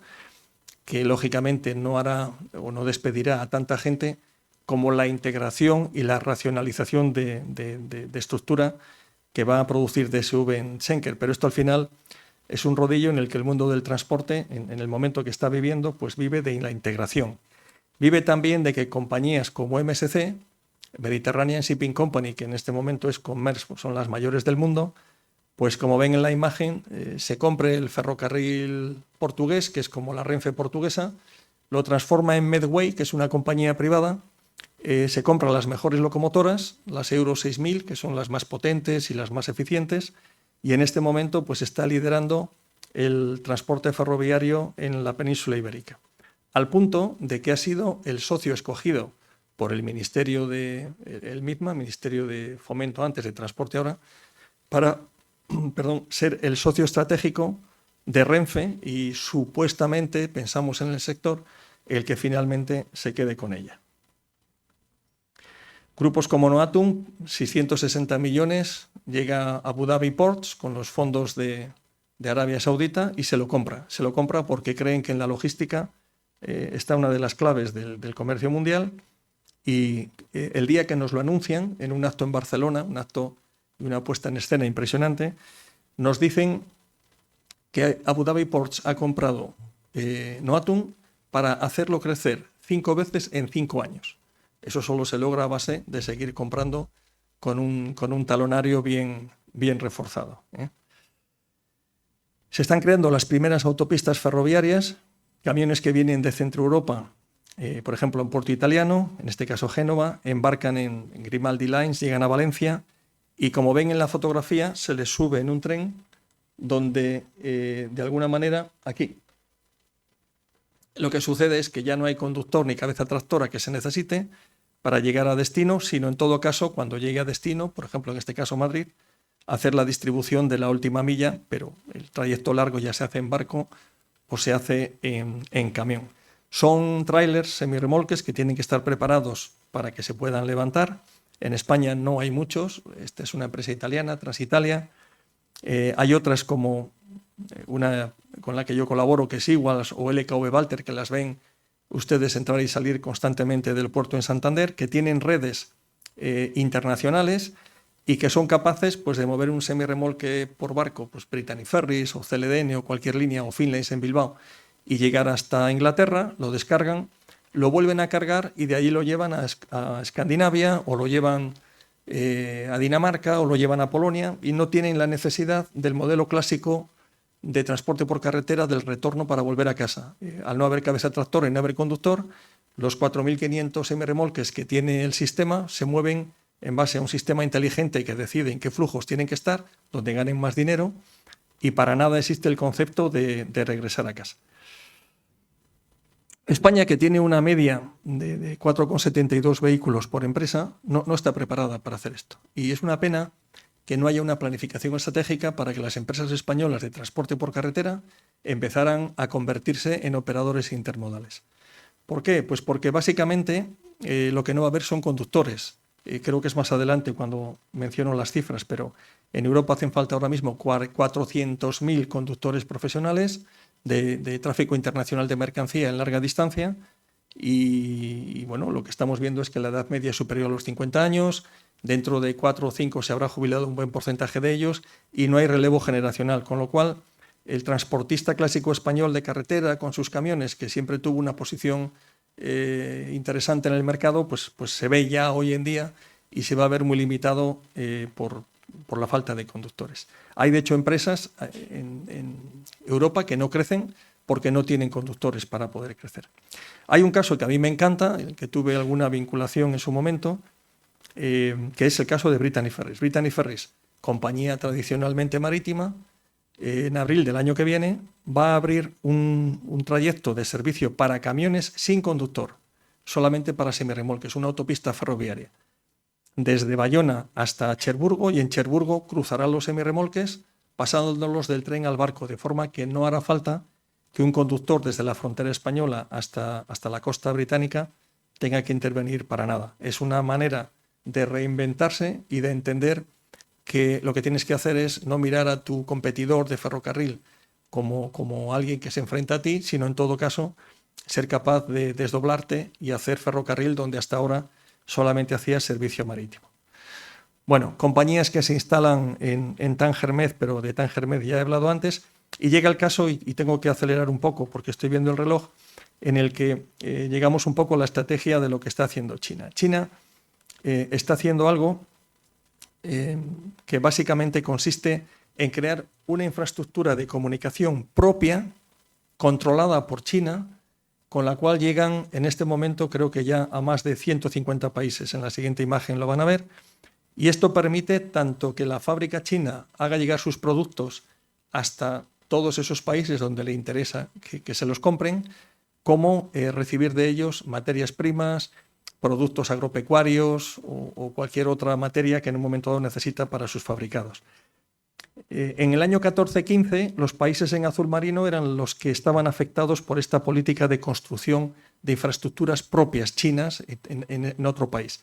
que lógicamente no hará o no despedirá a tanta gente como la integración y la racionalización de estructura que va a producir DSV en Schenker. Pero esto al final es un rodillo en el que el mundo del transporte, en el momento que está viviendo, pues vive de la integración. Vive también de que compañías como MSC, Mediterranean Shipping Company, que en este momento es con Maersk, son las mayores del mundo, pues como ven en la imagen, se compre el ferrocarril portugués, que es como la Renfe portuguesa, lo transforma en Medway, que es una compañía privada, se compran las mejores locomotoras, las Euro 6000, que son las más potentes y las más eficientes, y en este momento pues está liderando el transporte ferroviario en la península ibérica, al punto de que ha sido el socio escogido por el Ministerio de Ministerio de Fomento antes, de Transporte ahora, para ser el socio estratégico de Renfe y supuestamente, pensamos en el sector, el que finalmente se quede con ella. Grupos como Noatum, 660 millones, llega a Abu Dhabi Ports con los fondos de Arabia Saudita y se lo compra. Se lo compra porque creen que en la logística está una de las claves del comercio mundial, y el día que nos lo anuncian en un acto en Barcelona, un acto y una puesta en escena impresionante, nos dicen que Abu Dhabi Ports ha comprado Noatum para hacerlo crecer 5 veces en 5 años. Eso solo se logra a base de seguir comprando con un talonario bien reforzado. Se están creando las primeras autopistas ferroviarias, camiones que vienen de Centro Europa, por ejemplo en Puerto Italiano, en este caso Génova, embarcan en Grimaldi Lines, llegan a Valencia y, como ven en la fotografía, se les sube en un tren donde de alguna manera aquí lo que sucede es que ya no hay conductor ni cabeza tractora que se necesite para llegar a destino, sino en todo caso, cuando llegue a destino, por ejemplo en este caso Madrid, hacer la distribución de la última milla, pero el trayecto largo ya se hace en barco o se hace en camión. Son trailers semirremolques que tienen que estar preparados para que se puedan levantar. En España no hay muchos, esta es una empresa italiana, Transitalia. Hay otras como una con la que yo colaboro, que es Iguals o LKV Walter, que las ven ustedes entrar y salir constantemente del puerto en Santander, que tienen redes internacionales y que son capaces pues, de mover un semirremolque por barco, pues Brittany Ferries o CLDN o cualquier línea, o Finlays en Bilbao, y llegar hasta Inglaterra, lo descargan, lo vuelven a cargar y de allí lo llevan a Escandinavia o lo llevan a Dinamarca o lo llevan a Polonia, y no tienen la necesidad del modelo clásico de transporte por carretera del retorno para volver a casa. Al no haber cabeza tractora y no haber conductor, los 4.500 semirremolques que tiene el sistema se mueven en base a un sistema inteligente que decide en qué flujos tienen que estar, donde ganen más dinero, y para nada existe el concepto de regresar a casa. España, que tiene una media de 4,72 vehículos por empresa, no está preparada para hacer esto. Y es una pena que no haya una planificación estratégica para que las empresas españolas de transporte por carretera empezaran a convertirse en operadores intermodales. ¿Por qué? Pues porque básicamente lo que no va a haber son conductores. creo que es más adelante cuando menciono las cifras, pero en Europa hacen falta ahora mismo 400.000 conductores profesionales de tráfico internacional de mercancía en larga distancia y bueno, lo que estamos viendo es que la edad media es superior a los 50 años, dentro de 4 o 5 se habrá jubilado un buen porcentaje de ellos y no hay relevo generacional, con lo cual el transportista clásico español de carretera con sus camiones, que siempre tuvo una posición interesante en el mercado, pues se ve ya hoy en día y se va a ver muy limitado por la falta de conductores. Hay, de hecho, empresas en Europa que no crecen porque no tienen conductores para poder crecer. Hay un caso que a mí me encanta, en el que tuve alguna vinculación en su momento, que es el caso de Brittany Ferries. Brittany Ferries, compañía tradicionalmente marítima, en abril del año que viene va a abrir un trayecto de servicio para camiones sin conductor, solamente para semirremolques, una autopista ferroviaria, desde Bayona hasta Cherburgo, y en Cherburgo cruzarán los semirremolques pasándolos del tren al barco, de forma que no hará falta que un conductor desde la frontera española hasta la costa británica tenga que intervenir para nada. Es una manera de reinventarse y de entender que lo que tienes que hacer es no mirar a tu competidor de ferrocarril como alguien que se enfrenta a ti, sino en todo caso ser capaz de desdoblarte y hacer ferrocarril donde hasta ahora solamente hacías servicio marítimo. Bueno, compañías que se instalan en Tánger-Med, pero de Tánger-Med ya he hablado antes, y llega el caso, y tengo que acelerar un poco porque estoy viendo el reloj, en el que llegamos un poco a la estrategia de lo que está haciendo China. China está haciendo algo que básicamente consiste en crear una infraestructura de comunicación propia, controlada por China, con la cual llegan en este momento creo que ya a más de 150 países. En la siguiente imagen lo van a ver. Y esto permite tanto que la fábrica china haga llegar sus productos hasta todos esos países donde le interesa que se los compren, como recibir de ellos materias primas, productos agropecuarios o cualquier otra materia que en un momento dado necesita para sus fabricados. En el año 14-15, los países en azul marino eran los que estaban afectados por esta política de construcción de infraestructuras propias chinas en otro país.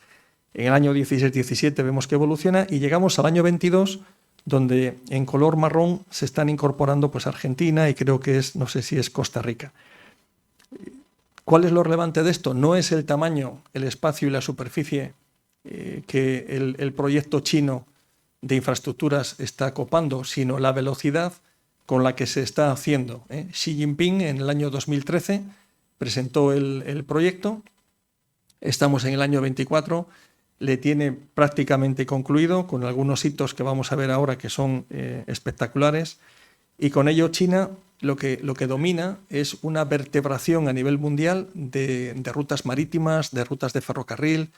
En el año 16-17 vemos que evoluciona y llegamos al año 22, donde en color marrón se están incorporando pues Argentina y creo que no sé si es Costa Rica. ¿Cuál es lo relevante de esto? No es el tamaño, el espacio y la superficie que el proyecto chino de infraestructuras está copando, sino la velocidad con la que se está haciendo. Xi Jinping en el año 2013 presentó el proyecto, estamos en el año 24, le tiene prácticamente concluido, con algunos hitos que vamos a ver ahora que son espectaculares, y con ello China lo que domina es una vertebración a nivel mundial de rutas marítimas, de rutas de ferrocarril,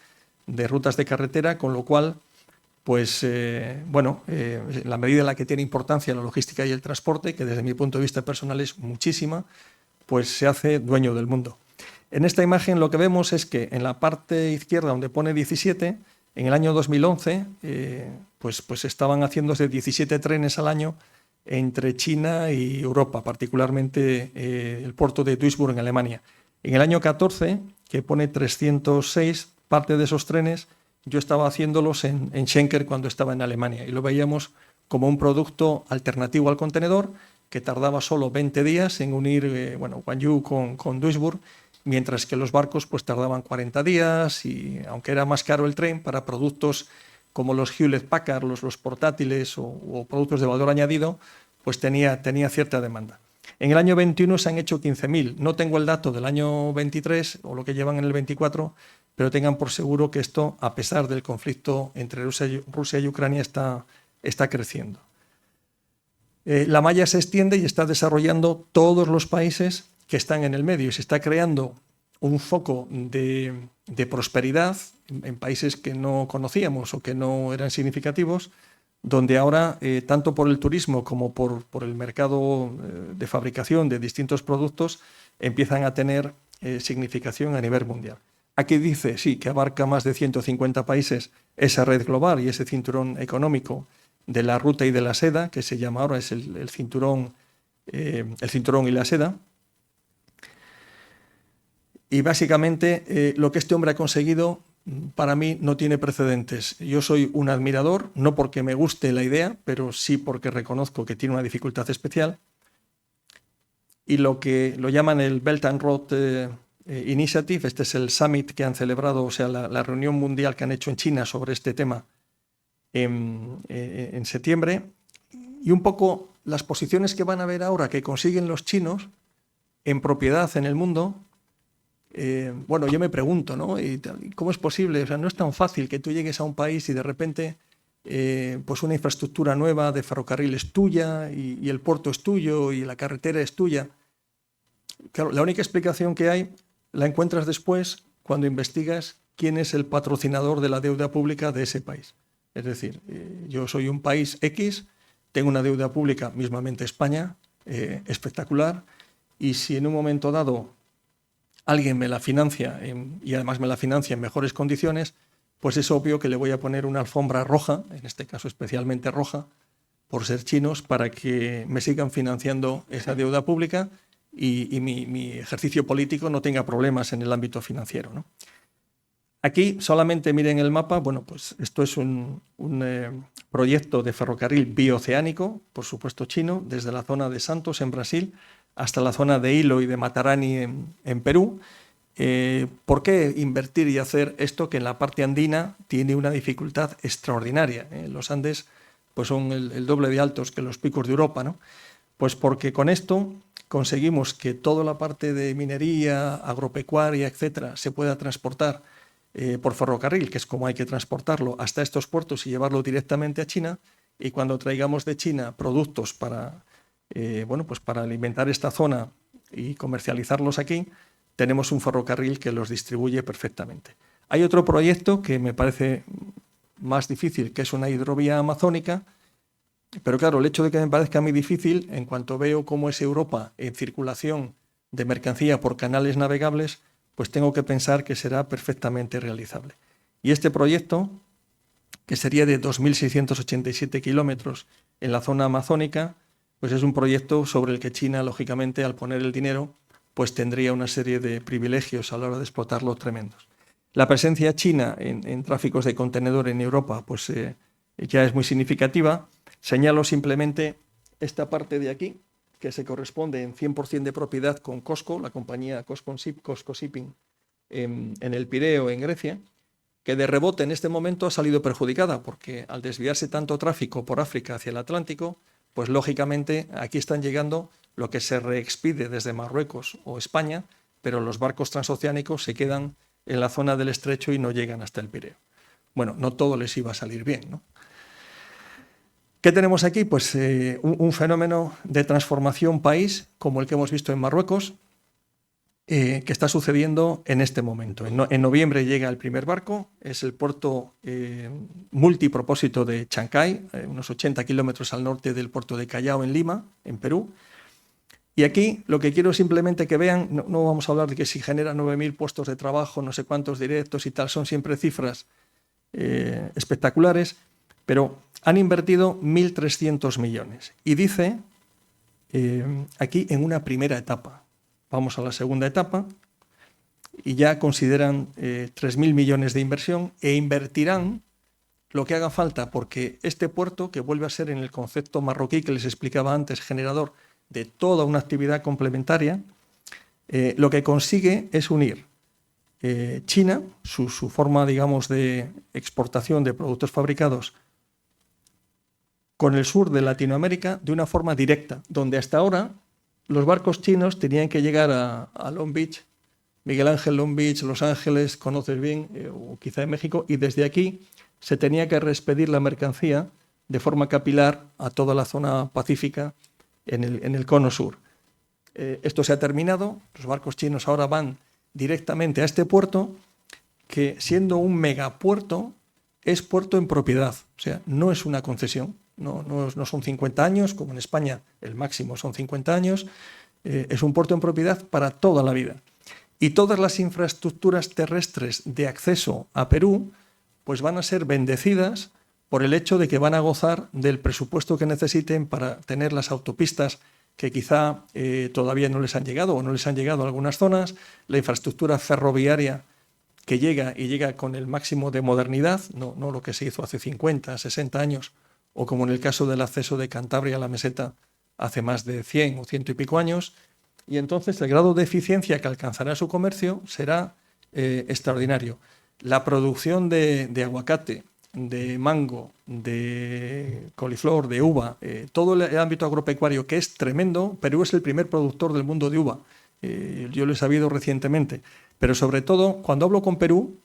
de rutas de carretera, con lo cual, pues, la medida en la que tiene importancia la logística y el transporte, que desde mi punto de vista personal es muchísima, pues se hace dueño del mundo. En esta imagen lo que vemos es que en la parte izquierda, donde pone 17, en el año 2011, pues estaban haciéndose 17 trenes al año entre China y Europa, particularmente el puerto de Duisburg en Alemania. En el año 14, que pone 306, parte de esos trenes yo estaba haciéndolos en Schenker cuando estaba en Alemania y lo veíamos como un producto alternativo al contenedor que tardaba solo 20 días en unir Guangzhou con Duisburg, mientras que los barcos pues tardaban 40 días y aunque era más caro el tren para productos como los Hewlett-Packard, los portátiles o productos de valor añadido, pues tenía cierta demanda. En el año 21 se han hecho 15.000. No tengo el dato del año 23 o lo que llevan en el 24, pero tengan por seguro que esto, a pesar del conflicto entre Rusia y Ucrania, está creciendo. La malla se extiende y está desarrollando todos los países que están en el medio y se está creando un foco de prosperidad en países que no conocíamos o que no eran significativos, donde ahora, tanto por el turismo como por el mercado de fabricación de distintos productos, empiezan a tener significación a nivel mundial. Aquí dice, sí, que abarca más de 150 países esa red global y ese cinturón económico de la ruta y de la seda, que se llama ahora, es el cinturón y la seda. Y básicamente lo que este hombre ha conseguido para mí no tiene precedentes. Yo soy un admirador, no porque me guste la idea, pero sí porque reconozco que tiene una dificultad especial. Y lo que lo llaman el Belt and Road Initiative, este es el summit que han celebrado, o sea, la reunión mundial que han hecho en China sobre este tema en septiembre. Y un poco las posiciones que van a ver ahora que consiguen los chinos en propiedad en el mundo. Bueno, yo me pregunto, ¿no? ¿Y cómo es posible? O sea, no es tan fácil que tú llegues a un país y de repente pues una infraestructura nueva de ferrocarril es tuya y el puerto es tuyo y la carretera es tuya. Claro, la única explicación que hay la encuentras después cuando investigas quién es el patrocinador de la deuda pública de ese país. Es decir, yo soy un país X, tengo una deuda pública, mismamente España, espectacular, y si en un momento dado alguien me la financia y además me la financia en mejores condiciones, pues es obvio que le voy a poner una alfombra roja, en este caso especialmente roja, por ser chinos, para que me sigan financiando esa deuda pública y mi ejercicio político no tenga problemas en el ámbito financiero, ¿no? Aquí solamente miren el mapa, bueno, pues esto es un proyecto de ferrocarril bioceánico, por supuesto chino, desde la zona de Santos en Brasil hasta la zona de Hilo y de Matarani en Perú. ¿Por qué invertir y hacer esto que en la parte andina tiene una dificultad extraordinaria? Los Andes pues son el doble de altos que los picos de Europa, ¿no? Pues porque con esto conseguimos que toda la parte de minería, agropecuaria, etcétera, se pueda transportar por ferrocarril, que es como hay que transportarlo, hasta estos puertos y llevarlo directamente a China. Y cuando traigamos de China productos para, bueno, pues para alimentar esta zona y comercializarlos aquí, tenemos un ferrocarril que los distribuye perfectamente. Hay otro proyecto que me parece más difícil, que es una hidrovía amazónica, pero claro, el hecho de que me parezca muy difícil, en cuanto veo cómo es Europa en circulación de mercancía por canales navegables, pues tengo que pensar que será perfectamente realizable. Y este proyecto, que sería de 2.687 kilómetros en la zona amazónica, pues es un proyecto sobre el que China, lógicamente, al poner el dinero, pues tendría una serie de privilegios a la hora de explotarlo tremendos. La presencia china en tráficos de contenedor en Europa pues ya es muy significativa. Señalo simplemente esta parte de aquí, que se corresponde en 100% de propiedad con COSCO, la compañía COSCO Shipping en el Pireo, en Grecia, que de rebote en este momento ha salido perjudicada porque al desviarse tanto tráfico por África hacia el Atlántico, pues lógicamente aquí están llegando lo que se reexpide desde Marruecos o España, pero los barcos transoceánicos se quedan en la zona del estrecho y no llegan hasta el Pireo. Bueno, no todo les iba a salir bien, ¿no? ¿Qué tenemos aquí? Pues un fenómeno de transformación país como el que hemos visto en Marruecos, que está sucediendo en este momento. En noviembre llega el primer barco, es el puerto multipropósito de Chancay, unos 80 kilómetros al norte del puerto de Callao en Lima, en Perú. Y aquí lo que quiero simplemente que vean, no vamos a hablar de que si genera 9.000 puestos de trabajo, no sé cuántos directos y tal, son siempre cifras espectaculares, pero han invertido 1.300 millones. Y dice aquí en una primera etapa. Vamos a la segunda etapa y ya consideran 3.000 millones de inversión e invertirán lo que haga falta, porque este puerto, que vuelve a ser en el concepto marroquí que les explicaba antes, generador de toda una actividad complementaria, lo que consigue es unir China, su forma, digamos, de exportación de productos fabricados, con el sur de Latinoamérica de una forma directa, donde hasta ahora los barcos chinos tenían que llegar a Long Beach, Miguel Ángel, Long Beach, Los Ángeles, conoces bien, o quizá en México, y desde aquí se tenía que reexpedir la mercancía de forma capilar a toda la zona pacífica en el cono sur. Esto se ha terminado, los barcos chinos ahora van directamente a este puerto, que siendo un megapuerto, es puerto en propiedad, o sea, no es una concesión. No son 50 años, como en España el máximo son 50 años, es un puerto en propiedad para toda la vida. Y todas las infraestructuras terrestres de acceso a Perú pues van a ser bendecidas por el hecho de que van a gozar del presupuesto que necesiten para tener las autopistas que quizá todavía no les han llegado o no les han llegado a algunas zonas, la infraestructura ferroviaria que llega y llega con el máximo de modernidad, no lo que se hizo hace 50, 60 años, o como en el caso del acceso de Cantabria a la meseta hace más de 100 o 100 y pico años, y entonces el grado de eficiencia que alcanzará su comercio será extraordinario. La producción de aguacate, de mango, de coliflor, de uva, todo el ámbito agropecuario, que es tremendo. Perú es el primer productor del mundo de uva. Yo lo he sabido recientemente. Pero sobre todo, cuando hablo con Perú,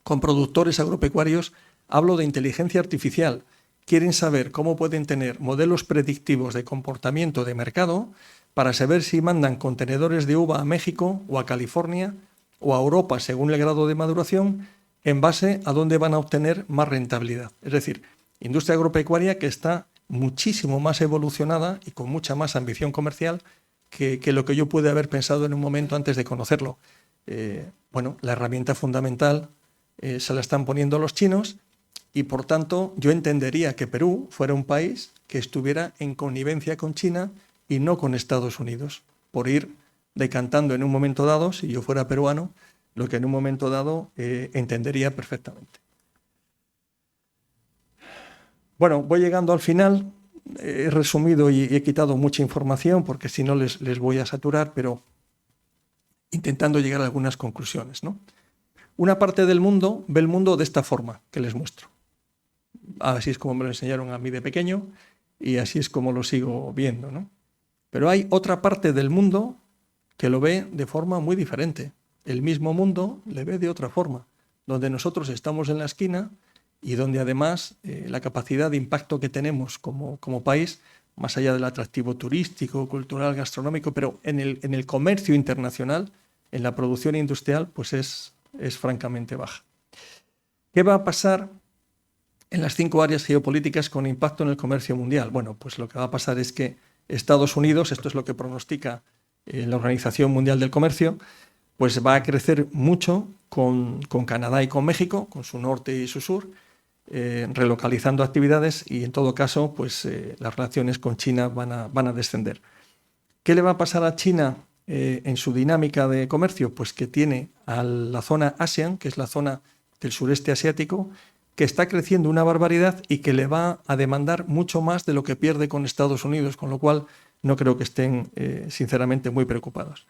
con productores agropecuarios, hablo de inteligencia artificial. Quieren saber cómo pueden tener modelos predictivos de comportamiento de mercado para saber si mandan contenedores de uva a México o a California o a Europa según el grado de maduración, en base a dónde van a obtener más rentabilidad. Es decir, industria agropecuaria que está muchísimo más evolucionada y con mucha más ambición comercial que lo que yo pude haber pensado en un momento antes de conocerlo. Bueno, la herramienta fundamental se la están poniendo los chinos y, por tanto, yo entendería que Perú fuera un país que estuviera en connivencia con China y no con Estados Unidos, por ir decantando en un momento dado, si yo fuera peruano, lo que en un momento dado entendería perfectamente. Bueno, voy llegando al final. He resumido y he quitado mucha información porque si no les voy a saturar, pero intentando llegar a algunas conclusiones, ¿no? Una parte del mundo ve el mundo de esta forma que les muestro. Así es como me lo enseñaron a mí de pequeño y así es como lo sigo viendo, ¿no? Pero hay otra parte del mundo que lo ve de forma muy diferente. El mismo mundo le ve de otra forma, donde nosotros estamos en la esquina y donde además la capacidad de impacto que tenemos como país, más allá del atractivo turístico, cultural, gastronómico, pero en el comercio internacional, en la producción industrial, pues es francamente baja. ¿Qué va a pasar en las 5 áreas geopolíticas con impacto en el comercio mundial? Bueno, pues lo que va a pasar es que Estados Unidos, esto es lo que pronostica la Organización Mundial del Comercio, pues va a crecer mucho con Canadá y con México, con su norte y su sur, relocalizando actividades y en todo caso pues las relaciones con China van a descender. ¿Qué le va a pasar a China en su dinámica de comercio? Pues que tiene a la zona ASEAN, que es la zona del sureste asiático, que está creciendo una barbaridad y que le va a demandar mucho más de lo que pierde con Estados Unidos, con lo cual no creo que estén sinceramente muy preocupados.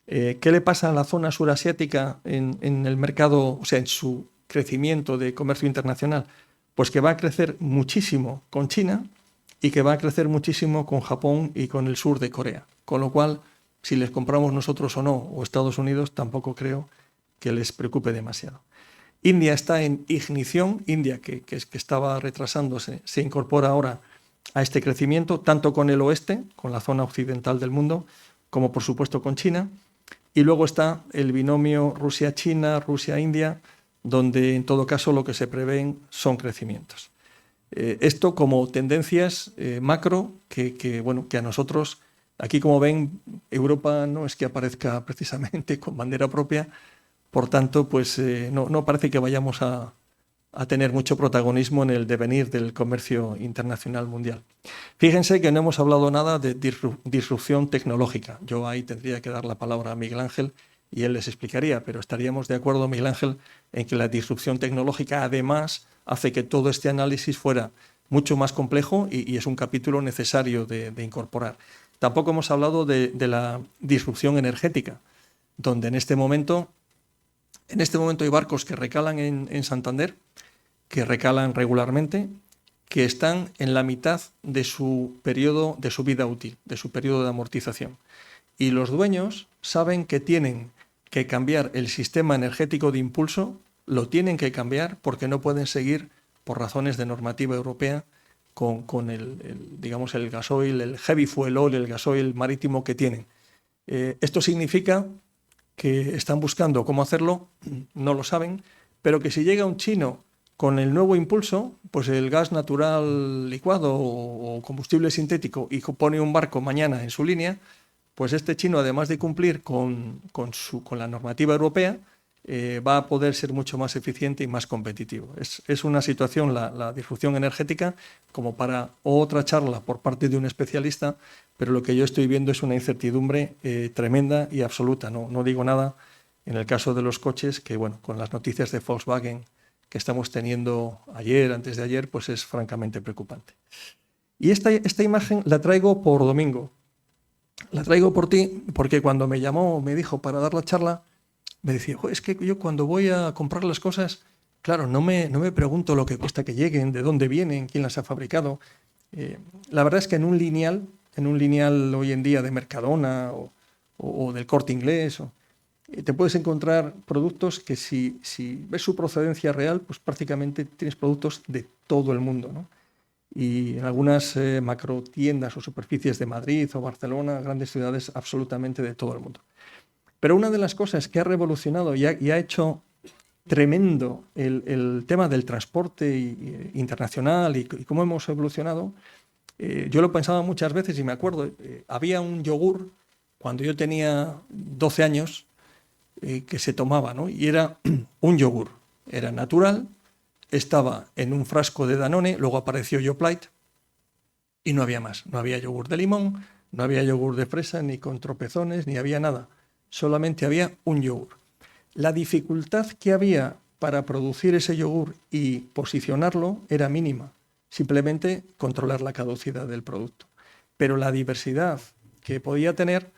¿Qué le pasa a la zona surasiática en el mercado, o sea, en su crecimiento de comercio internacional? Pues que va a crecer muchísimo con China y que va a crecer muchísimo con Japón y con el sur de Corea. Con lo cual, si les compramos nosotros o no, o Estados Unidos, tampoco creo que les preocupe demasiado. India está en ignición. India, que estaba retrasándose, se incorpora ahora a este crecimiento, tanto con el oeste, con la zona occidental del mundo, como por supuesto con China. Y luego está el binomio Rusia-China, Rusia-India, donde en todo caso lo que se prevén son crecimientos. Esto como tendencias macro que a nosotros, aquí como ven, Europa no es que aparezca precisamente con bandera propia, por tanto, pues no parece que vayamos a tener mucho protagonismo en el devenir del comercio internacional mundial. Fíjense que no hemos hablado nada de disrupción tecnológica. Yo ahí tendría que dar la palabra a Miguel Ángel y él les explicaría, pero estaríamos de acuerdo, Miguel Ángel, en que la disrupción tecnológica además hace que todo este análisis fuera mucho más complejo y es un capítulo necesario de incorporar. Tampoco hemos hablado de la disrupción energética, donde en este momento hay barcos que recalan en Santander, que recalan regularmente, que están en la mitad de su periodo de su vida útil, de su periodo de amortización. Y los dueños saben que tienen que cambiar el sistema energético de impulso, lo tienen que cambiar porque no pueden seguir, por razones de normativa europea, con el gasoil, el heavy fuel oil, el gasoil marítimo que tienen. Esto significa que están buscando cómo hacerlo, no lo saben, pero que si llega un chino con el nuevo impulso, pues el gas natural licuado o combustible sintético, y pone un barco mañana en su línea, pues este chino, además de cumplir con la normativa europea, va a poder ser mucho más eficiente y más competitivo. Es una situación, la disrupción energética, como para otra charla por parte de un especialista, pero lo que yo estoy viendo es una incertidumbre tremenda y absoluta. No digo nada En el caso de los coches, que bueno, con las noticias de Volkswagen que estamos teniendo ayer, antes de ayer, pues es francamente preocupante. Y esta imagen la traigo por domingo. La traigo por ti porque cuando me llamó, me dijo para dar la charla, me decía, es que yo cuando voy a comprar las cosas, claro, no me pregunto lo que cuesta que lleguen, de dónde vienen, quién las ha fabricado. La verdad es que en un lineal hoy en día de Mercadona o del Corte Inglés, te puedes encontrar productos que si ves su procedencia real, pues prácticamente tienes productos de todo el mundo, ¿no? Y en algunas macro tiendas o superficies de Madrid o Barcelona, grandes ciudades absolutamente de todo el mundo. Pero una de las cosas que ha revolucionado y ha hecho tremendo el tema del transporte internacional y cómo hemos evolucionado, yo lo pensaba muchas veces y me acuerdo, había un yogur cuando yo tenía 12 años que se tomaba, ¿no? Y era un yogur, era natural, estaba en un frasco de Danone, luego apareció Yoplait y no había más. No había yogur de limón, no había yogur de fresa, ni con tropezones, ni había nada. Solamente había un yogur. La dificultad que había para producir ese yogur y posicionarlo era mínima. Simplemente controlar la caducidad del producto. Pero la diversidad que podía tener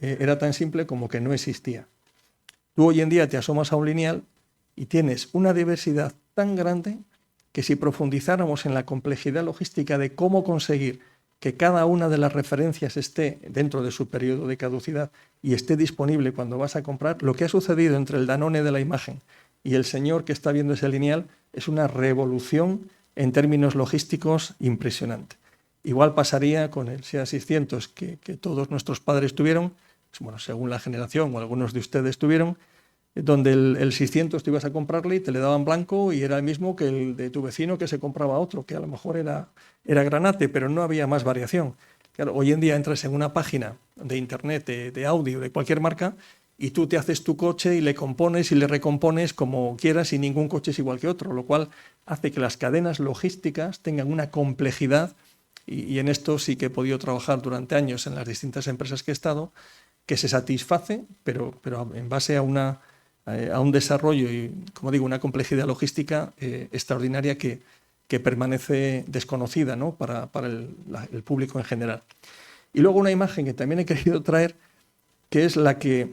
era tan simple como que no existía. Tú hoy en día te asomas a un lineal y tienes una diversidad tan grande que si profundizáramos en la complejidad logística de cómo conseguir que cada una de las referencias esté dentro de su periodo de caducidad y esté disponible cuando vas a comprar, lo que ha sucedido entre el Danone de la imagen y el señor que está viendo ese lineal es una revolución en términos logísticos impresionante. Igual pasaría con el SEA 600 que todos nuestros padres tuvieron, bueno, según la generación o algunos de ustedes tuvieron, donde el 600 tú ibas a comprarle y te le daban blanco y era el mismo que el de tu vecino que se compraba otro, que a lo mejor era granate, pero no había más variación. Claro, hoy en día entras en una página de internet, de audio, de cualquier marca, y tú te haces tu coche y le compones y le recompones como quieras y ningún coche es igual que otro, lo cual hace que las cadenas logísticas tengan una complejidad y en esto sí que he podido trabajar durante años en las distintas empresas que he estado, que se satisface, pero en base a un desarrollo y, como digo, una complejidad logística extraordinaria que permanece desconocida, ¿no? para el público en general. Y luego una imagen que también he querido traer, que es la que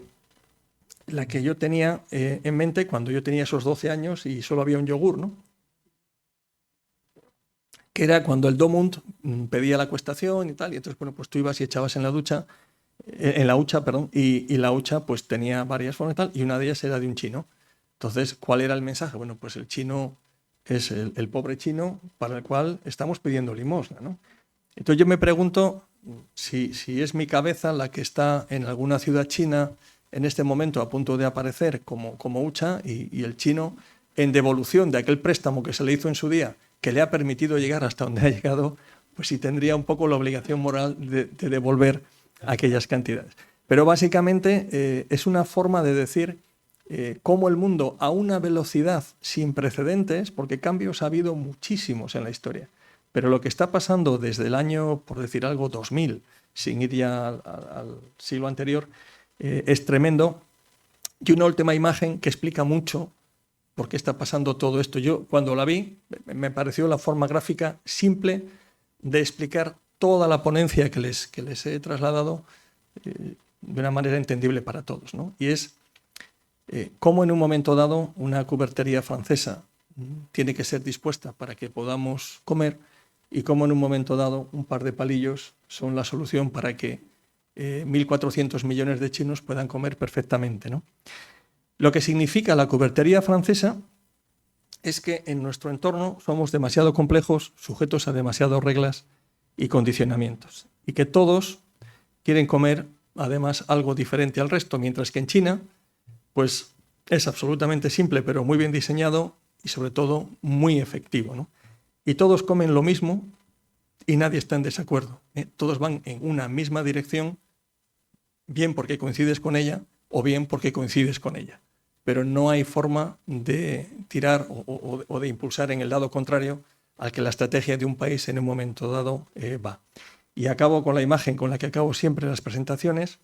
yo tenía en mente cuando yo tenía esos 12 años y solo había un yogur, ¿no? Que era cuando el Domund pedía la acuestación y tal, y entonces, bueno, pues tú ibas y echabas en la hucha, y la hucha pues tenía varias formas y tal, y una de ellas era de un chino. Entonces, ¿cuál era el mensaje? Bueno, pues el chino es el pobre chino para el cual estamos pidiendo limosna, ¿no? Entonces yo me pregunto si es mi cabeza la que está en alguna ciudad china en este momento a punto de aparecer como hucha y el chino en devolución de aquel préstamo que se le hizo en su día, que le ha permitido llegar hasta donde ha llegado, pues sí tendría un poco la obligación moral de devolver aquellas cantidades. Pero básicamente es una forma de decir cómo el mundo a una velocidad sin precedentes, porque cambios ha habido muchísimos en la historia, pero lo que está pasando desde el año, por decir algo, 2000, sin ir ya al siglo anterior, es tremendo. Y una última imagen que explica mucho por qué está pasando todo esto. Yo cuando la vi me pareció la forma gráfica simple de explicar toda la ponencia que les he trasladado de una manera entendible para todos, ¿no? Y es cómo en un momento dado una cubertería francesa tiene que ser dispuesta para que podamos comer y cómo en un momento dado un par de palillos son la solución para que 1.400 millones de chinos puedan comer perfectamente, ¿no? Lo que significa la cubertería francesa es que en nuestro entorno somos demasiado complejos, sujetos a demasiadas reglas y condicionamientos, y que todos quieren comer además algo diferente al resto, mientras que en China pues es absolutamente simple pero muy bien diseñado y sobre todo muy efectivo, ¿no? Y todos comen lo mismo y nadie está en desacuerdo, ¿eh? Todos van en una misma dirección, bien porque coincides con ella o bien porque coincides con ella, pero no hay forma de tirar o de impulsar en el lado contrario al que la estrategia de un país en un momento dado va. Y acabo con la imagen con la que acabo siempre las presentaciones.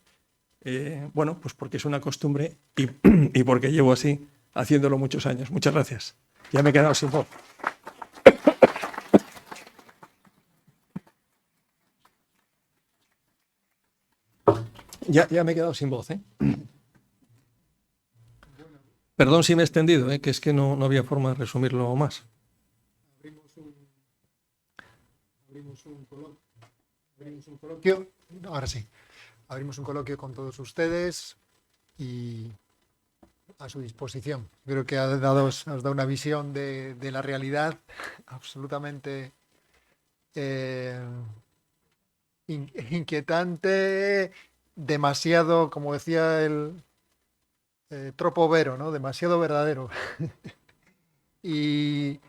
bueno, pues porque es una costumbre y porque llevo así haciéndolo muchos años. Muchas gracias. Ya me he quedado sin voz. Ya me he quedado sin voz, ¿eh? Perdón si me he extendido, que es que no había forma de resumirlo más. Abrimos un coloquio. Ahora sí. Abrimos un coloquio con todos ustedes y a su disposición. Creo que has dado una visión de la realidad absolutamente inquietante, demasiado, como decía el Tropo Vero, ¿no? Demasiado verdadero. Y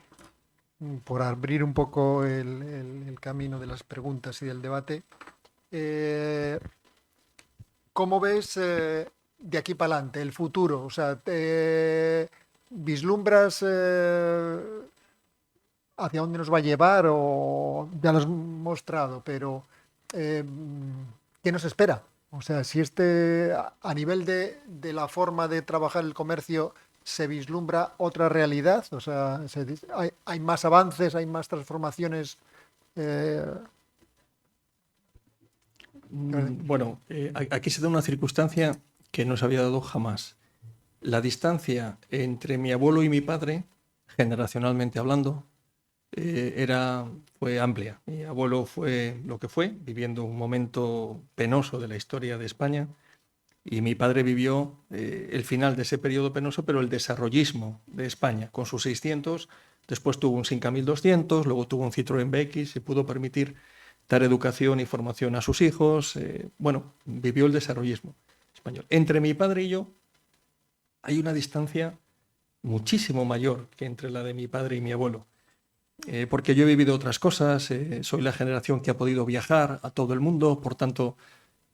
por abrir un poco el camino de las preguntas y del debate, ¿cómo ves de aquí para adelante el futuro? O sea, ¿vislumbras hacia dónde nos va a llevar o ya lo has mostrado, pero eh, ¿qué nos espera? O sea, si a nivel de la forma de trabajar el comercio se vislumbra otra realidad, o sea, hay más avances, hay más transformaciones. eh, Bueno, aquí se da una circunstancia que no se había dado jamás. La distancia entre mi abuelo y mi padre, generacionalmente hablando, fue amplia. Mi abuelo fue lo que fue, viviendo un momento penoso de la historia de España, y mi padre vivió el final de ese periodo penoso, pero el desarrollismo de España, con sus 600, después tuvo un Simca 1200, luego tuvo un Citroën BX, se pudo permitir dar educación y formación a sus hijos. Bueno, vivió el desarrollismo español. Entre mi padre y yo hay una distancia muchísimo mayor que entre la de mi padre y mi abuelo. Porque yo he vivido otras cosas, soy la generación que ha podido viajar a todo el mundo, por tanto,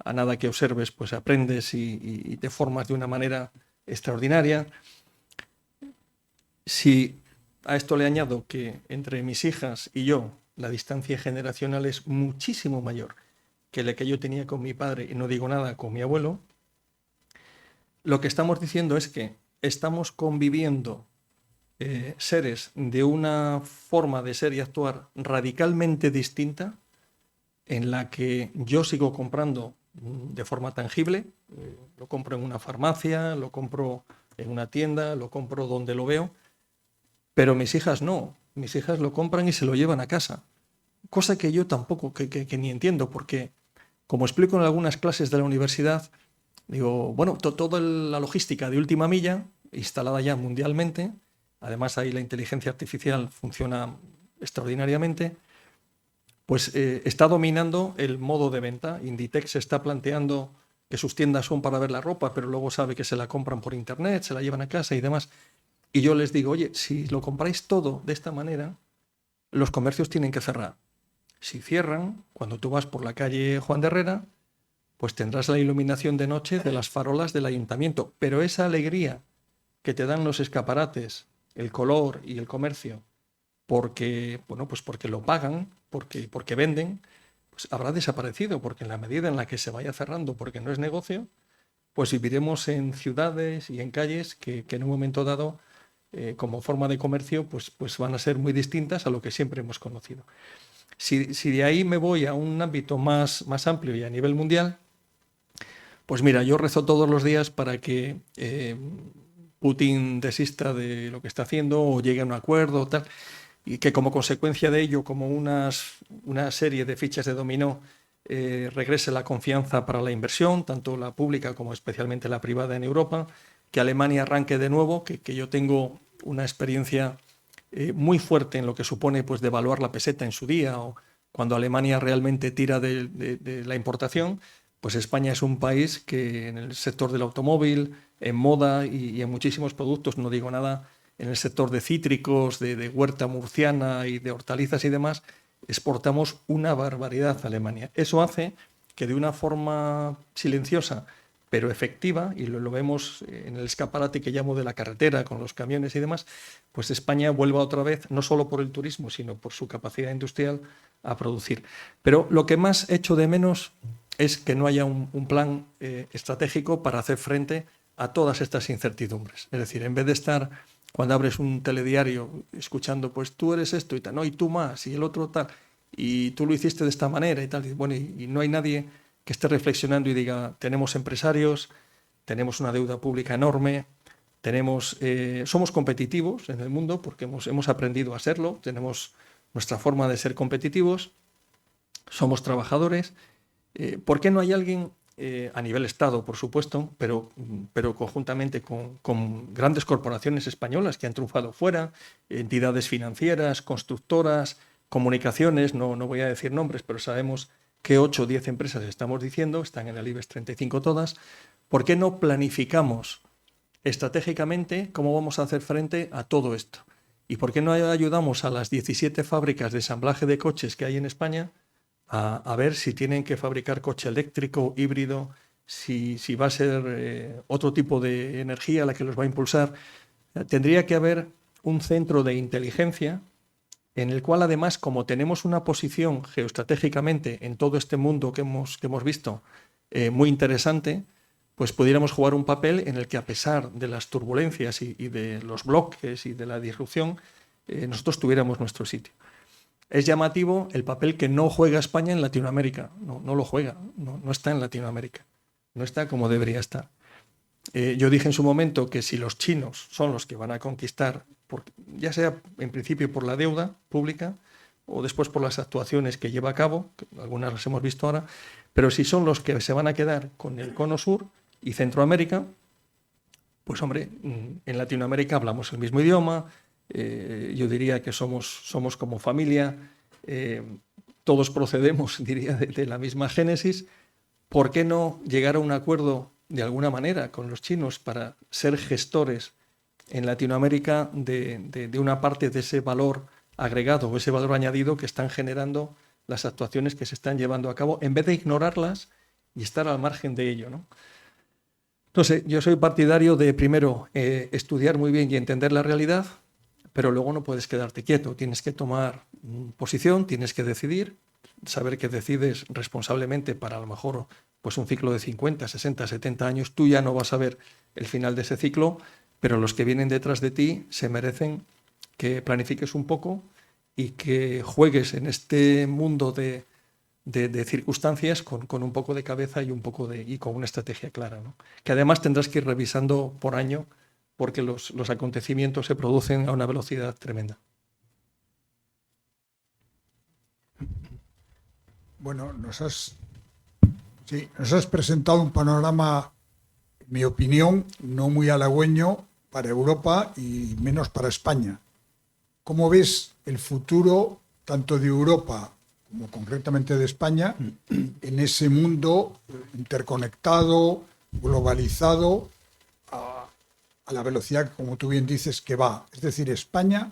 a nada que observes, pues aprendes y te formas de una manera extraordinaria. Si a esto le añado que entre mis hijas y yo la distancia generacional es muchísimo mayor que la que yo tenía con mi padre, y no digo nada con mi abuelo, lo que estamos diciendo es que estamos conviviendo seres de una forma de ser y actuar radicalmente distinta, en la que yo sigo comprando de forma tangible, lo compro en una farmacia, lo compro en una tienda, lo compro donde lo veo, pero mis hijas no, mis hijas lo compran y se lo llevan a casa, cosa que yo tampoco, que ni entiendo, porque como explico en algunas clases de la universidad, digo, bueno, toda la logística de última milla, instalada ya mundialmente, además ahí la inteligencia artificial funciona extraordinariamente, pues está dominando el modo de venta. Inditex se está planteando que sus tiendas son para ver la ropa, pero luego sabe que se la compran por internet, se la llevan a casa y demás. Y yo les digo, oye, si lo compráis todo de esta manera, los comercios tienen que cerrar. Si cierran, cuando tú vas por la calle Juan de Herrera, pues tendrás la iluminación de noche de las farolas del ayuntamiento. Pero esa alegría que te dan los escaparates, el color y el comercio, porque, bueno, pues porque lo pagan, porque venden, pues habrá desaparecido, porque en la medida en la que se vaya cerrando, porque no es negocio, pues viviremos en ciudades y en calles que en un momento dado, como forma de comercio, pues van a ser muy distintas a lo que siempre hemos conocido. Si de ahí me voy a un ámbito más amplio y a nivel mundial, pues mira, yo rezo todos los días para que Putin desista de lo que está haciendo o llegue a un acuerdo, tal, y que como consecuencia de ello, como una serie de fichas de dominó, regrese la confianza para la inversión, tanto la pública como especialmente la privada en Europa, que Alemania arranque de nuevo, que yo tengo una experiencia muy fuerte en lo que supone pues devaluar la peseta en su día, o cuando Alemania realmente tira de la importación, pues España es un país que en el sector del automóvil, en moda y en muchísimos productos, no digo nada, en el sector de cítricos, de huerta murciana y de hortalizas y demás, exportamos una barbaridad a Alemania. Eso hace que de una forma silenciosa pero efectiva, y lo vemos en el escaparate que llamo de la carretera, con los camiones y demás, pues España vuelva otra vez, no solo por el turismo, sino por su capacidad industrial, a producir. Pero lo que más echo de menos es que no haya un plan estratégico para hacer frente a todas estas incertidumbres. Es decir, en vez de estar, cuando abres un telediario, escuchando, pues tú eres esto y tal, no, y tú más, y el otro tal, y tú lo hiciste de esta manera y tal, y bueno, y no hay nadie que esté reflexionando y diga, tenemos empresarios, tenemos una deuda pública enorme, somos competitivos en el mundo porque hemos aprendido a serlo, tenemos nuestra forma de ser competitivos, somos trabajadores. ¿Por qué no hay alguien a nivel Estado, por supuesto, pero conjuntamente con grandes corporaciones españolas que han triunfado fuera, entidades financieras, constructoras, comunicaciones, no voy a decir nombres, pero sabemos que 8 o 10 empresas estamos diciendo, están en el IBEX 35 todas, ¿por qué no planificamos estratégicamente cómo vamos a hacer frente a todo esto? ¿Y por qué no ayudamos a las 17 fábricas de ensamblaje de coches que hay en España a ver si tienen que fabricar coche eléctrico, híbrido, si va a ser otro tipo de energía la que los va a impulsar? Tendría que haber un centro de inteligencia en el cual, además, como tenemos una posición geoestratégicamente en todo este mundo que hemos visto muy interesante, pues pudiéramos jugar un papel en el que, a pesar de las turbulencias y de los bloques y de la disrupción, nosotros tuviéramos nuestro sitio. Es llamativo el papel que no juega España en Latinoamérica. No lo juega, no está en Latinoamérica. No está como debería estar. Yo dije en su momento que si los chinos son los que van a conquistar, ya sea en principio por la deuda pública o después por las actuaciones que lleva a cabo, que algunas las hemos visto ahora, pero si son los que se van a quedar con el cono sur y Centroamérica, pues hombre, en Latinoamérica hablamos el mismo idioma, yo diría que somos como familia, todos procedemos, diría, de la misma génesis. ¿Por qué no llegar a un acuerdo de alguna manera con los chinos para ser gestores en Latinoamérica de una parte de ese valor agregado o ese valor añadido que están generando las actuaciones que se están llevando a cabo, en vez de ignorarlas y estar al margen de ello, ¿no? Entonces, yo soy partidario de, primero, estudiar muy bien y entender la realidad, pero luego no puedes quedarte quieto, tienes que tomar posición, tienes que decidir, saber que decides responsablemente para, a lo mejor, pues un ciclo de 50, 60, 70 años, tú ya no vas a ver el final de ese ciclo, pero los que vienen detrás de ti se merecen que planifiques un poco y que juegues en este mundo de circunstancias con un poco de cabeza y con una estrategia clara, ¿no? Que además tendrás que ir revisando por año porque los acontecimientos se producen a una velocidad tremenda. Bueno, nos has presentado un panorama, en mi opinión, no muy halagüeño para Europa y menos para España. ¿Cómo ves el futuro tanto de Europa como concretamente de España en ese mundo interconectado, globalizado, a la velocidad, como tú bien dices, que va? Es decir, España,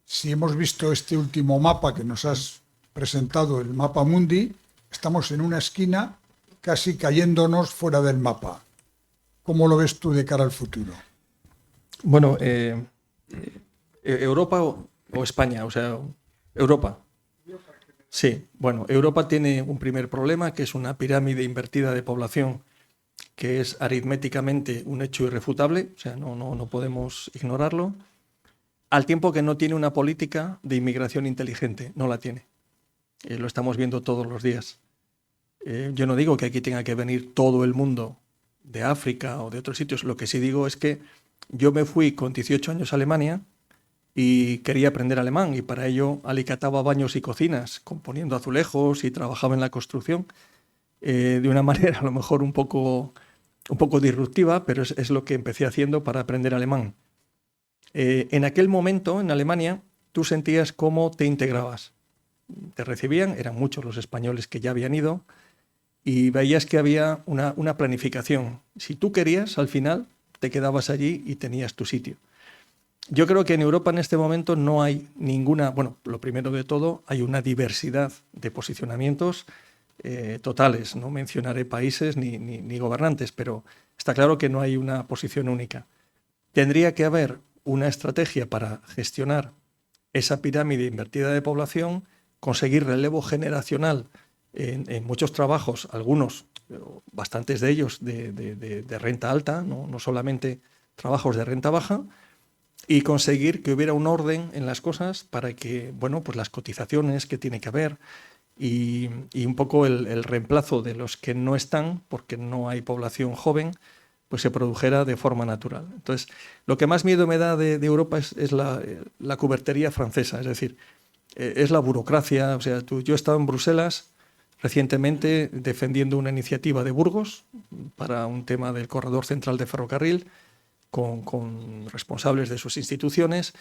si hemos visto este último mapa que nos has presentado, el mapa mundi, estamos en una esquina casi cayéndonos fuera del mapa. ¿Cómo lo ves tú de cara al futuro? Bueno, ¿Europa o España? O sea, Europa. Sí, bueno, Europa tiene un primer problema, que es una pirámide invertida de población, que es aritméticamente un hecho irrefutable, o sea, no podemos ignorarlo, al tiempo que no tiene una política de inmigración inteligente, no la tiene. Lo estamos viendo todos los días. Yo no digo que aquí tenga que venir todo el mundo de África o de otros sitios, lo que sí digo es que yo me fui con 18 años a Alemania y quería aprender alemán, y para ello alicataba baños y cocinas, componiendo azulejos, y trabajaba en la construcción de una manera a lo mejor un poco disruptiva, pero es lo que empecé haciendo para aprender alemán. En aquel momento, en Alemania, tú sentías cómo te integrabas. Te recibían, eran muchos los españoles que ya habían ido, y veías que había una planificación. Si tú querías, al final, te quedabas allí y tenías tu sitio. Yo creo que en Europa en este momento no hay ninguna, bueno, lo primero de todo, hay una diversidad de posicionamientos totales. No mencionaré países ni gobernantes, pero está claro que no hay una posición única. Tendría que haber una estrategia para gestionar esa pirámide invertida de población, conseguir relevo generacional en muchos trabajos, algunos, bastantes de ellos, de renta alta, no solamente trabajos de renta baja, y conseguir que hubiera un orden en las cosas para que, bueno, pues las cotizaciones que tiene que haber y un poco el reemplazo de los que no están, porque no hay población joven, pues se produjera de forma natural. Entonces, lo que más miedo me da de Europa es la cubertería francesa, es decir, es la burocracia. O sea, yo he estado en Bruselas recientemente defendiendo una iniciativa de Burgos para un tema del corredor central de ferrocarril con responsables de sus instituciones,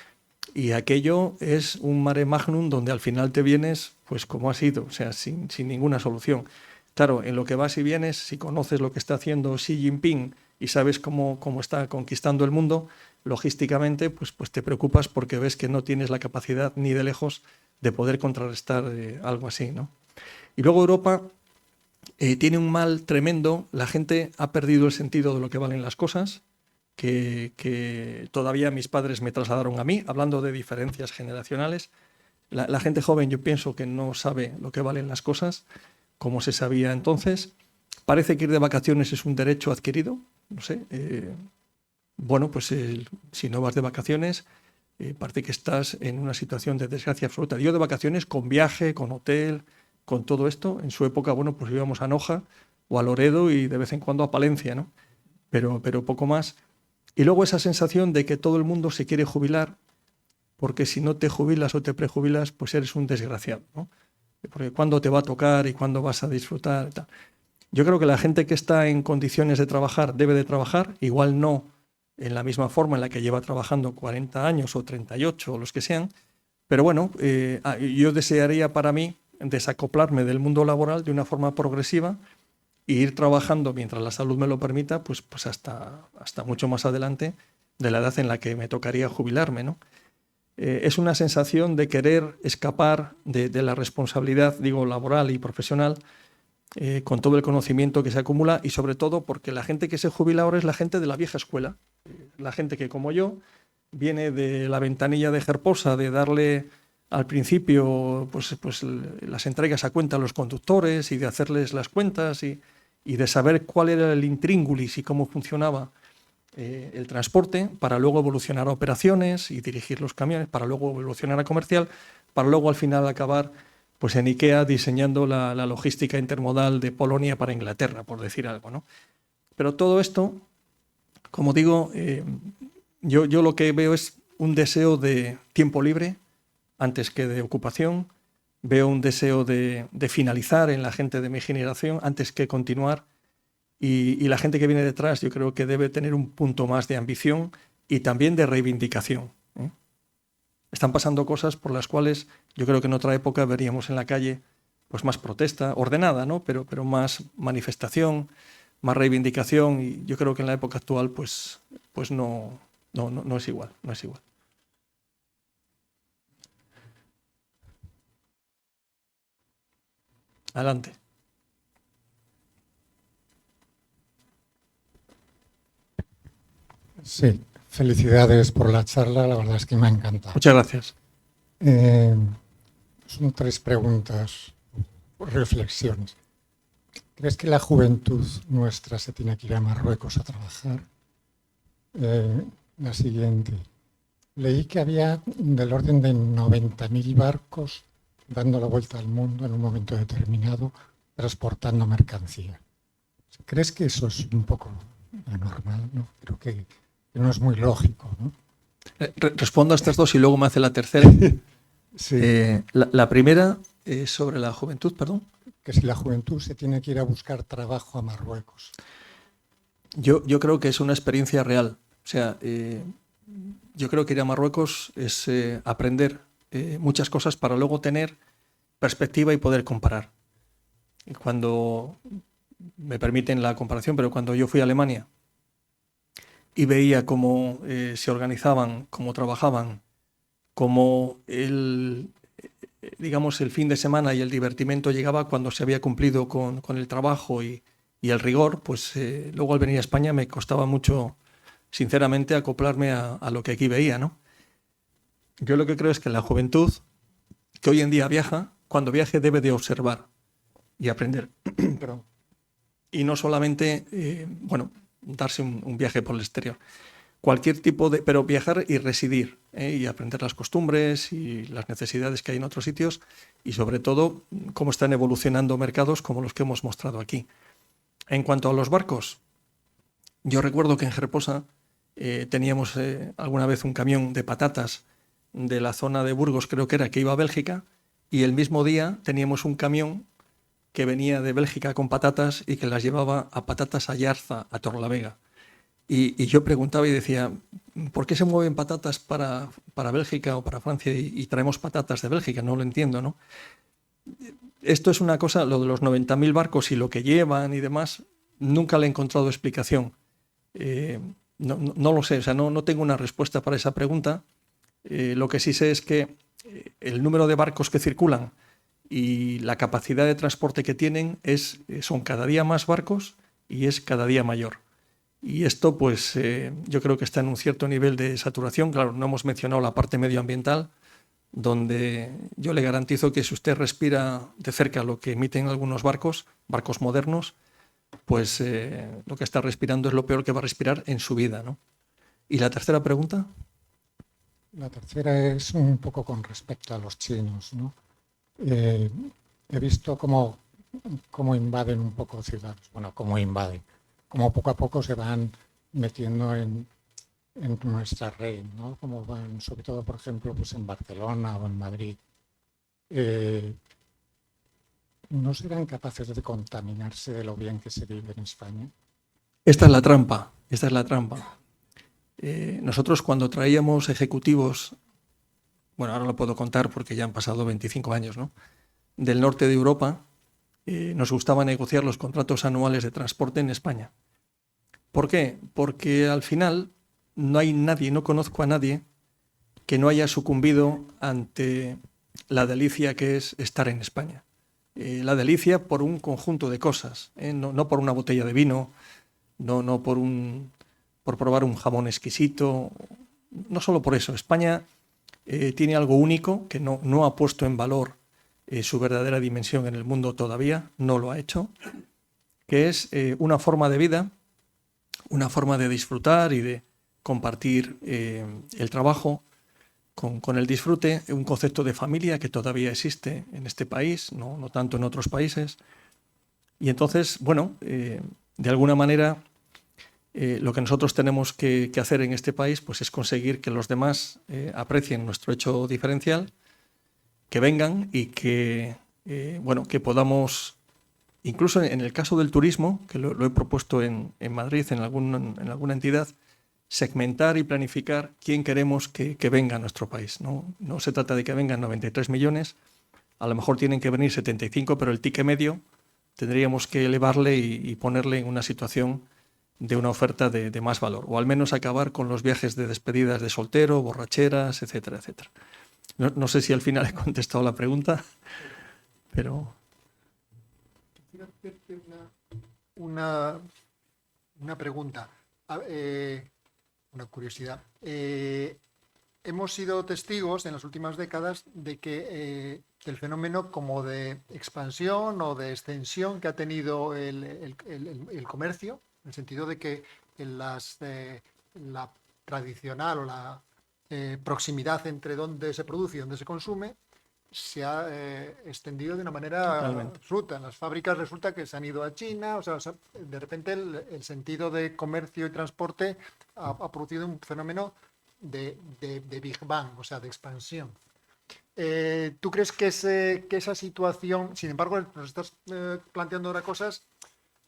y aquello es un mare magnum donde al final te vienes pues como has ido, o sea, sin ninguna solución. Claro, en lo que vas y vienes, si conoces lo que está haciendo Xi Jinping y sabes cómo está conquistando el mundo, logísticamente pues te preocupas porque ves que no tienes la capacidad ni de lejos de poder contrarrestar algo así, ¿no? Y luego Europa tiene un mal tremendo. La gente ha perdido el sentido de lo que valen las cosas, que todavía mis padres me trasladaron a mí, hablando de diferencias generacionales. La gente joven, yo pienso que no sabe lo que valen las cosas, como se sabía entonces. Parece que ir de vacaciones es un derecho adquirido, no sé. Bueno, pues si no vas de vacaciones, parece que estás en una situación de desgracia absoluta. Yo de vacaciones, con viaje, con hotel, con todo esto, en su época, bueno, pues íbamos a Noja o a Loredo y de vez en cuando a Palencia, ¿no? Pero poco más. Y luego esa sensación de que todo el mundo se quiere jubilar, porque si no te jubilas o te prejubilas, pues eres un desgraciado, ¿no? Porque cuándo te va a tocar y cuándo vas a disfrutar y tal. Yo creo que la gente que está en condiciones de trabajar debe de trabajar, igual no en la misma forma en la que lleva trabajando 40 años o 38 o los que sean, pero bueno, yo desearía para mí desacoplarme del mundo laboral de una forma progresiva e ir trabajando mientras la salud me lo permita, pues hasta mucho más adelante de la edad en la que me tocaría jubilarme, ¿no? Es una sensación de querer escapar de la responsabilidad, digo, laboral y profesional, con todo el conocimiento que se acumula, y sobre todo porque la gente que se jubila ahora es la gente de la vieja escuela, la gente que, como yo, viene de la ventanilla de Gerposa, de darle al principio pues las entregas a cuenta a los conductores y de hacerles las cuentas y de saber cuál era el intríngulis y cómo funcionaba el transporte, para luego evolucionar a operaciones y dirigir los camiones, para luego evolucionar a comercial, para luego al final acabar pues en IKEA diseñando la logística intermodal de Polonia para Inglaterra, por decir algo, ¿no? Pero todo esto, como digo, yo lo que veo es un deseo de tiempo libre antes que de ocupación. Veo un deseo de finalizar en la gente de mi generación antes que continuar. Y la gente que viene detrás, yo creo que debe tener un punto más de ambición y también de reivindicación, ¿eh? Están pasando cosas por las cuales yo creo que en otra época veríamos en la calle pues más protesta, ordenada, ¿no? Pero más manifestación, más reivindicación, y yo creo que en la época actual pues no es igual, no es igual. Adelante. Sí, felicidades por la charla, la verdad es que me ha encantado. Muchas gracias. Son 3 preguntas, reflexiones. ¿Crees que la juventud nuestra se tiene que ir a Marruecos a trabajar? La siguiente. Leí que había del orden de 90.000 barcos dando la vuelta al mundo en un momento determinado, transportando mercancía. ¿Crees que eso es un poco anormal, ¿no? Creo que no es muy lógico, ¿no? Respondo a estas 2 y luego me hace la tercera. Sí. La primera es sobre la juventud, perdón. Que si la juventud se tiene que ir a buscar trabajo a Marruecos. Yo creo que es una experiencia real. O sea, yo creo que ir a Marruecos es aprender muchas cosas para luego tener perspectiva y poder comparar. Y cuando me permiten la comparación, pero cuando yo fui a Alemania y veía cómo se organizaban, cómo trabajaban, cómo el fin de semana y el divertimento llegaba cuando se había cumplido con el trabajo y el rigor, pues luego al venir a España me costaba mucho, sinceramente, acoplarme a lo que aquí veía, ¿no? Yo lo que creo es que la juventud que hoy en día viaja, cuando viaje debe de observar. y aprender. Perdón. Y no solamente, darse un viaje por el exterior. Cualquier tipo de... Pero viajar y residir, y aprender las costumbres y las necesidades que hay en otros sitios y sobre todo cómo están evolucionando mercados como los que hemos mostrado aquí. En cuanto a los barcos, yo recuerdo que en Jerposa teníamos alguna vez un camión de patatas de la zona de Burgos, creo que era, que iba a Bélgica, y el mismo día teníamos un camión que venía de Bélgica con patatas y que las llevaba a patatas a Yarza, a Torlavega. Y yo preguntaba y decía, ¿por qué se mueven patatas para Bélgica o para Francia y traemos patatas de Bélgica? No lo entiendo, ¿no? Esto es una cosa, lo de los 90.000 barcos y lo que llevan y demás, nunca le he encontrado explicación. No lo sé, o sea, no tengo una respuesta para esa pregunta. Lo que sí sé es que el número de barcos que circulan y la capacidad de transporte que tienen son cada día más barcos y es cada día mayor. Y esto, pues, yo creo que está en un cierto nivel de saturación. Claro, no hemos mencionado la parte medioambiental, donde yo le garantizo que si usted respira de cerca lo que emiten algunos barcos modernos, pues lo que está respirando es lo peor que va a respirar en su vida, ¿no? ¿Y la tercera pregunta? La tercera es un poco con respecto a los chinos, ¿no? He visto cómo invaden un poco ciudades, cómo invaden, cómo poco a poco se van metiendo en nuestra red, ¿no? Como van, sobre todo, por ejemplo, pues en Barcelona o en Madrid. ¿No serán capaces de contaminarse de lo bien que se vive en España? Esta es la trampa. Nosotros cuando traíamos ejecutivos, ahora lo puedo contar porque ya han pasado 25 años, ¿no?, del norte de Europa, nos gustaba negociar los contratos anuales de transporte en España. ¿Por qué? Porque al final no conozco a nadie que no haya sucumbido ante la delicia que es estar en España. La delicia por un conjunto de cosas, no por una botella de vino, no por probar un jamón exquisito, no solo por eso. España tiene algo único que no ha puesto en valor su verdadera dimensión en el mundo todavía, no lo ha hecho, que es una forma de vida, una forma de disfrutar y de compartir el trabajo con el disfrute, un concepto de familia que todavía existe en este país, no tanto en otros países. Y entonces, de alguna manera, lo que nosotros tenemos que hacer en este país pues es conseguir que los demás aprecien nuestro hecho diferencial, que vengan y que podamos, incluso en el caso del turismo, que lo he propuesto en Madrid, en alguna entidad, segmentar y planificar quién queremos que venga a nuestro país. No se trata de que vengan 93 millones, a lo mejor tienen que venir 75, pero el ticket medio tendríamos que elevarle y ponerle en una situación de una oferta de más valor, o al menos acabar con los viajes de despedidas de soltero, borracheras, etcétera, etcétera. No sé si al final he contestado la pregunta, pero... Quisiera hacerte una pregunta, una curiosidad. Hemos sido testigos en las últimas décadas de que del fenómeno como de expansión o de extensión que ha tenido el comercio, en el sentido de que la tradicional o la proximidad entre donde se produce y donde se consume se ha extendido de una manera absoluta. En las fábricas resulta que se han ido a China, de repente el sentido de comercio y transporte ha producido un fenómeno de Big Bang, de expansión. ¿Tú crees que esa situación, sin embargo, nos estás planteando ahora cosas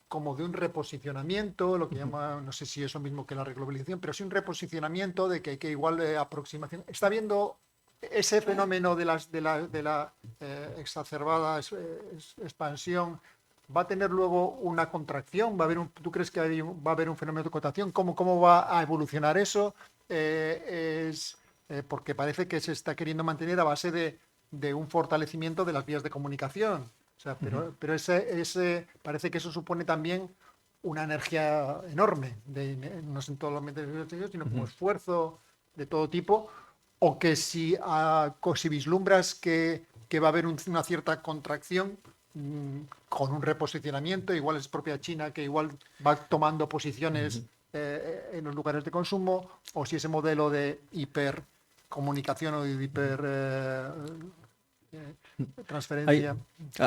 como de un reposicionamiento, lo que llama, no sé si es lo mismo que la reglobalización, pero sí un reposicionamiento de que igual aproximación? ¿Está habiendo ese fenómeno de la exacerbada expansión? ¿Va a tener luego una contracción? ¿Tú crees que va a haber un fenómeno de contracción? ¿Cómo va a evolucionar eso? Porque parece que se está queriendo mantener a base de un fortalecimiento de las vías de comunicación. Pero parece que eso supone también una energía enorme, no en todos los medios, sino como esfuerzo de todo tipo, o que si vislumbras que va a haber una cierta contracción, con un reposicionamiento, igual es propia China que igual va tomando posiciones en los lugares de consumo, o si ese modelo de hipercomunicación o de transferencia.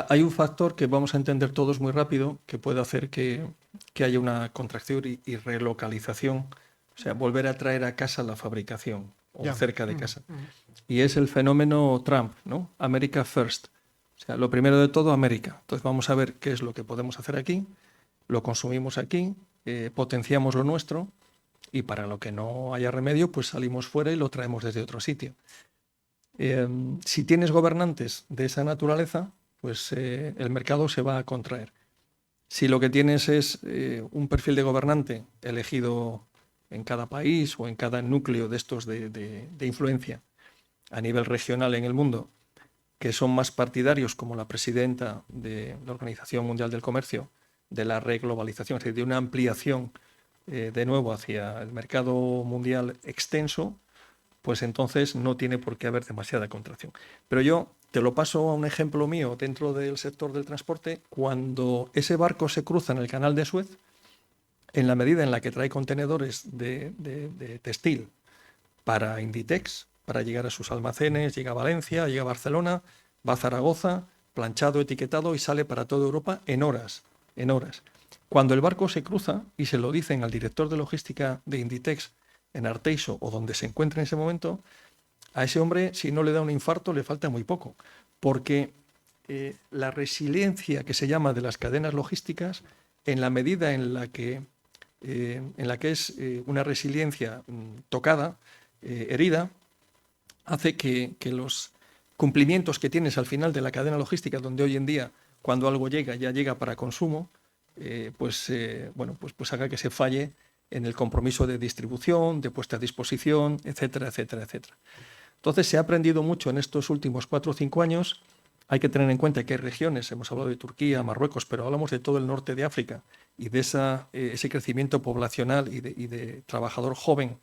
Hay un factor que vamos a entender todos muy rápido que puede hacer que haya una contracción y relocalización, o sea, volver a traer a casa la fabricación o cerca de casa. Y es el fenómeno Trump, ¿no? America First. O sea, lo primero de todo, América. Entonces vamos a ver qué es lo que podemos hacer aquí, lo consumimos aquí, potenciamos lo nuestro y para lo que no haya remedio, pues salimos fuera y lo traemos desde otro sitio. Si tienes gobernantes de esa naturaleza, pues el mercado se va a contraer. Si lo que tienes es un perfil de gobernante elegido en cada país o en cada núcleo de estos de influencia a nivel regional en el mundo, que son más partidarios, como la presidenta de la Organización Mundial del Comercio, de la reglobalización, es decir, de una ampliación de nuevo hacia el mercado mundial extenso, pues entonces no tiene por qué haber demasiada contracción. Pero yo te lo paso a un ejemplo mío dentro del sector del transporte. Cuando ese barco se cruza en el canal de Suez, en la medida en la que trae contenedores de textil para Inditex, para llegar a sus almacenes, llega a Valencia, llega a Barcelona, va a Zaragoza, planchado, etiquetado y sale para toda Europa en horas, en horas. Cuando el barco se cruza y se lo dicen al director de logística de Inditex en Arteixo o donde se encuentre en ese momento, a ese hombre, si no le da un infarto, le falta muy poco, porque la resiliencia que se llama de las cadenas logísticas, en la medida en la que es una resiliencia tocada, herida, hace que los cumplimientos que tienes al final de la cadena logística, donde hoy en día, cuando algo llega, ya llega para consumo, pues haga que se falle en el compromiso de distribución, de puesta a disposición, etcétera, etcétera, etcétera. Entonces se ha aprendido mucho en estos últimos 4 o 5 años. Hay que tener en cuenta que hay regiones, hemos hablado de Turquía, Marruecos, pero hablamos de todo el norte de África y de ese crecimiento poblacional y de trabajador joven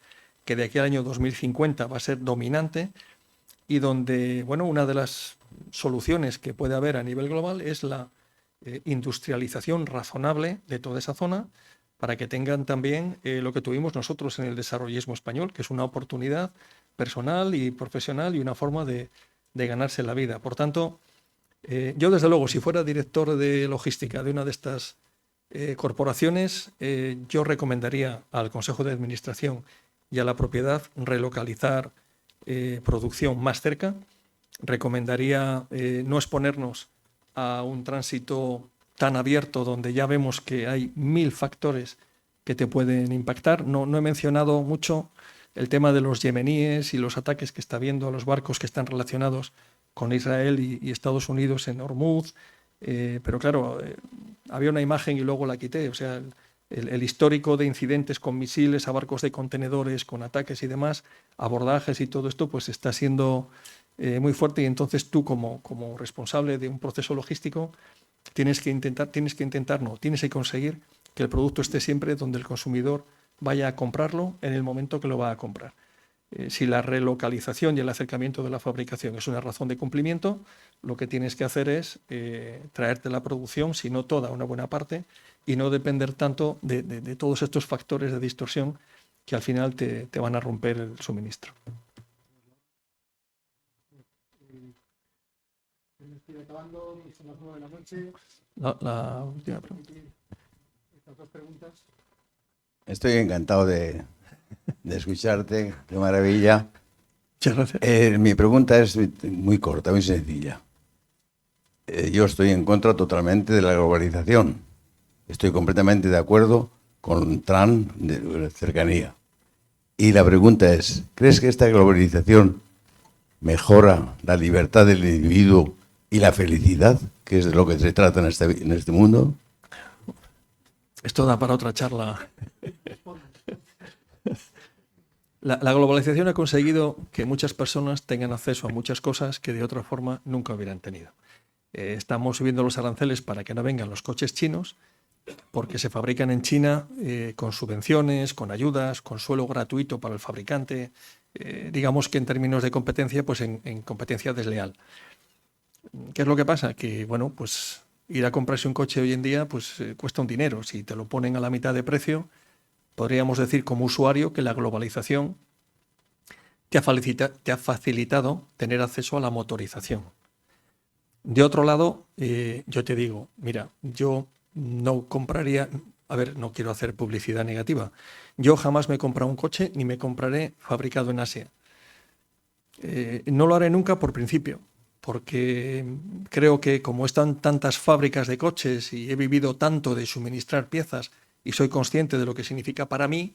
que de aquí al año 2050 va a ser dominante y donde, bueno, una de las soluciones que puede haber a nivel global es la industrialización razonable de toda esa zona para que tengan también lo que tuvimos nosotros en el desarrollismo español, que es una oportunidad personal y profesional y una forma de ganarse la vida. Por tanto, yo desde luego, si fuera director de logística de una de estas corporaciones, yo recomendaría al Consejo de Administración y a la propiedad relocalizar producción más cerca. Recomendaría no exponernos a un tránsito tan abierto donde ya vemos que hay 1000 factores que te pueden impactar. No he mencionado mucho el tema de los yemeníes y los ataques que está habiendo a los barcos que están relacionados con Israel y Estados Unidos en Hormuz. Pero claro, había una imagen y luego la quité. O sea, el histórico de incidentes con misiles a barcos de contenedores, con ataques y demás, abordajes y todo esto, pues está siendo muy fuerte. Y entonces tú, como responsable de un proceso logístico, tienes que conseguir que el producto esté siempre donde el consumidor vaya a comprarlo en el momento que lo va a comprar. Si la relocalización y el acercamiento de la fabricación es una razón de cumplimiento, lo que tienes que hacer es traerte la producción, si no toda, una buena parte, y no depender tanto de todos estos factores de distorsión que al final te van a romper el suministro. Estoy acabando, son las 9 de la noche. La última pregunta. Estas 2 preguntas. Estoy encantado de escucharte, qué maravilla. Muchas gracias. Mi pregunta es muy corta, muy sencilla. Yo estoy en contra totalmente de la globalización. Estoy completamente de acuerdo con Trump de cercanía. Y la pregunta es, ¿crees que esta globalización mejora la libertad del individuo y la felicidad, que es de lo que se trata en este mundo? Esto da para otra charla. La globalización ha conseguido que muchas personas tengan acceso a muchas cosas que de otra forma nunca hubieran tenido. Estamos subiendo los aranceles para que no vengan los coches chinos, porque se fabrican en China con subvenciones, con ayudas, con suelo gratuito para el fabricante, digamos que en términos de competencia, pues en competencia desleal. ¿Qué es lo que pasa? Que, bueno, pues ir a comprarse un coche hoy en día pues cuesta un dinero. Si te lo ponen a la mitad de precio, podríamos decir como usuario que la globalización te ha facilitado tener acceso a la motorización. De otro lado, yo te digo, mira, yo no compraría, a ver, no quiero hacer publicidad negativa, yo jamás me he comprado un coche ni me compraré fabricado en Asia. No lo haré nunca por principio, porque creo que como están tantas fábricas de coches y he vivido tanto de suministrar piezas y soy consciente de lo que significa para mí,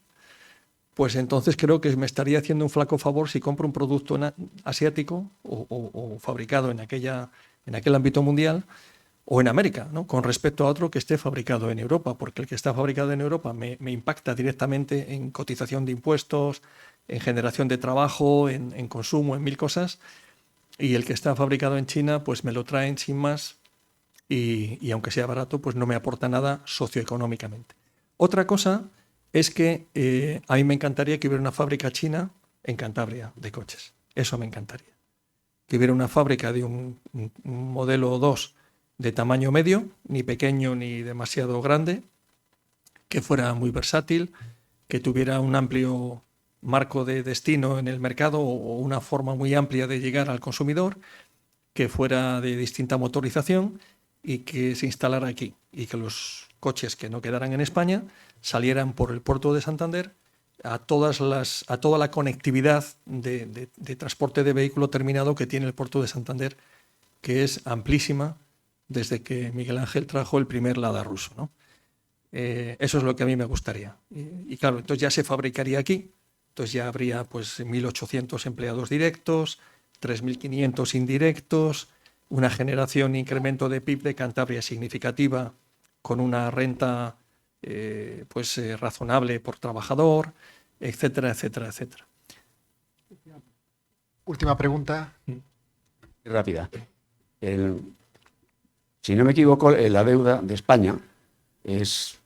pues entonces creo que me estaría haciendo un flaco favor si compro un producto asiático o fabricado en aquel ámbito mundial o en América, ¿no? Con respecto a otro que esté fabricado en Europa, porque el que está fabricado en Europa me impacta directamente en cotización de impuestos, en generación de trabajo, en consumo, en mil cosas, y el que está fabricado en China pues me lo traen sin más y aunque sea barato pues no me aporta nada socioeconómicamente. Otra cosa es que a mí me encantaría que hubiera una fábrica china en Cantabria de coches. Eso me encantaría. Que hubiera una fábrica de un modelo 2 de tamaño medio, ni pequeño ni demasiado grande, que fuera muy versátil, que tuviera un amplio marco de destino en el mercado o una forma muy amplia de llegar al consumidor, que fuera de distinta motorización y que se instalara aquí y que los coches que no quedaran en España salieran por el puerto de Santander a toda la conectividad de transporte de vehículo terminado que tiene el puerto de Santander, que es amplísima desde que Miguel Ángel trajo el primer Lada ruso, ¿no? Eso es lo que a mí me gustaría. Y claro, entonces ya se fabricaría aquí, entonces ya habría pues 1.800 empleados directos, 3.500 indirectos, una generación, incremento de PIB de Cantabria significativa, con una renta razonable por trabajador, etcétera, etcétera, etcétera. Última pregunta. Rápida. Si no me equivoco, la deuda de España es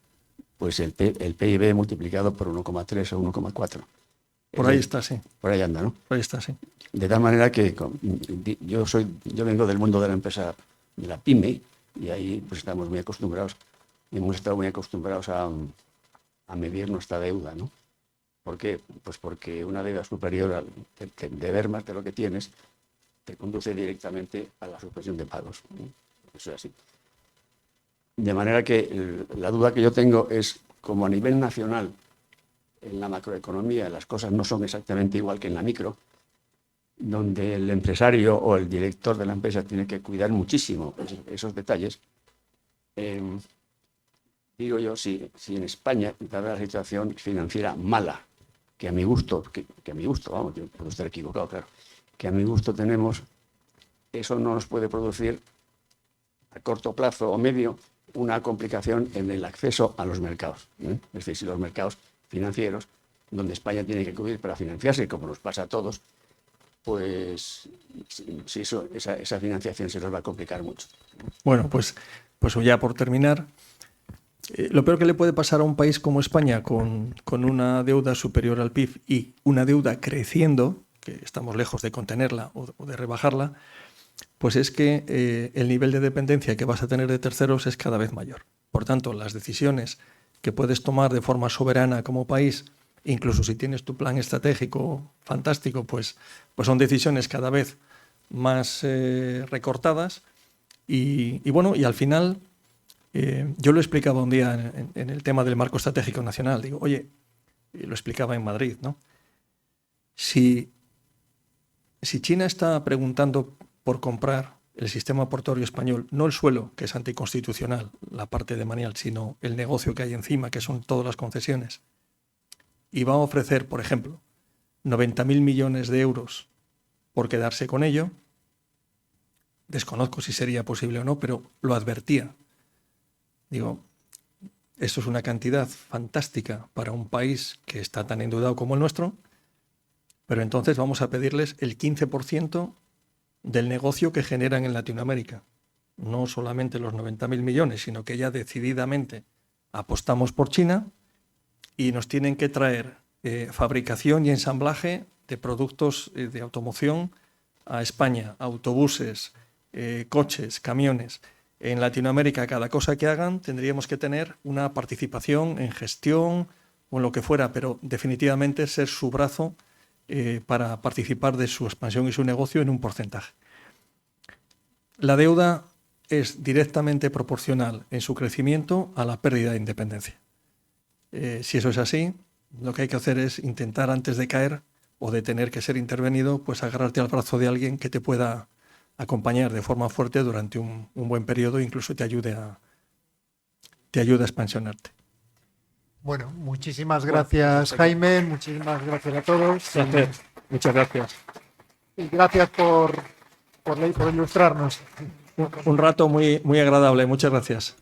pues el PIB multiplicado por 1,3 o 1,4. Por ahí está, sí. Por ahí anda, ¿no? Por ahí está, sí. De tal manera que yo vengo del mundo de la empresa, de la pyme, y ahí pues estamos muy acostumbrados, hemos estado muy acostumbrados a medir nuestra deuda, ¿no? ¿Por qué? Pues porque una deuda superior al deber más de lo que tienes te conduce directamente a la suspensión de pagos, ¿no? Eso es así. De manera que la duda que yo tengo es, como a nivel nacional, en la macroeconomía las cosas no son exactamente igual que en la micro, donde el empresario o el director de la empresa tiene que cuidar muchísimo esos detalles. Digo yo, si en España, dada la situación financiera mala, que a mi gusto, vamos, yo puedo estar equivocado, claro, que a mi gusto tenemos, eso no nos puede producir a corto plazo o medio una complicación en el acceso a los mercados, ¿eh? Es decir, si los mercados financieros, donde España tiene que acudir para financiarse, como nos pasa a todos, pues si esa financiación se nos va a complicar mucho. Bueno, pues ya por terminar, lo peor que le puede pasar a un país como España con una deuda superior al PIB y una deuda creciendo, que estamos lejos de contenerla o de rebajarla, pues es que el nivel de dependencia que vas a tener de terceros es cada vez mayor. Por tanto, las decisiones que puedes tomar de forma soberana como país, incluso si tienes tu plan estratégico fantástico, pues son decisiones cada vez más recortadas y al final, yo lo explicaba un día en el tema del marco estratégico nacional, digo, oye, lo explicaba en Madrid, ¿no? Si China está preguntando por comprar el sistema portuario español, no el suelo, que es anticonstitucional, la parte de Manial, sino el negocio que hay encima, que son todas las concesiones, y va a ofrecer, por ejemplo, 90.000 millones de euros por quedarse con ello, desconozco si sería posible o no, pero lo advertía. Digo, esto es una cantidad fantástica para un país que está tan endeudado como el nuestro, pero entonces vamos a pedirles el 15% del negocio que generan en Latinoamérica. No solamente los 90.000 millones, sino que ya decididamente apostamos por China y nos tienen que traer fabricación y ensamblaje de productos de automoción a España, autobuses, coches, camiones. En Latinoamérica, cada cosa que hagan, tendríamos que tener una participación en gestión o en lo que fuera, pero definitivamente ser su brazo para participar de su expansión y su negocio en un porcentaje. La deuda es directamente proporcional en su crecimiento a la pérdida de independencia. Si eso es así, lo que hay que hacer es intentar, antes de caer o de tener que ser intervenido, pues agarrarte al brazo de alguien que te pueda acompañar de forma fuerte durante un buen periodo e incluso te ayude a expansionarte. Bueno, muchísimas gracias, Jaime, muchísimas gracias a todos. Muchas gracias. Y gracias por ilustrarnos. Un rato muy, muy agradable. Muchas gracias.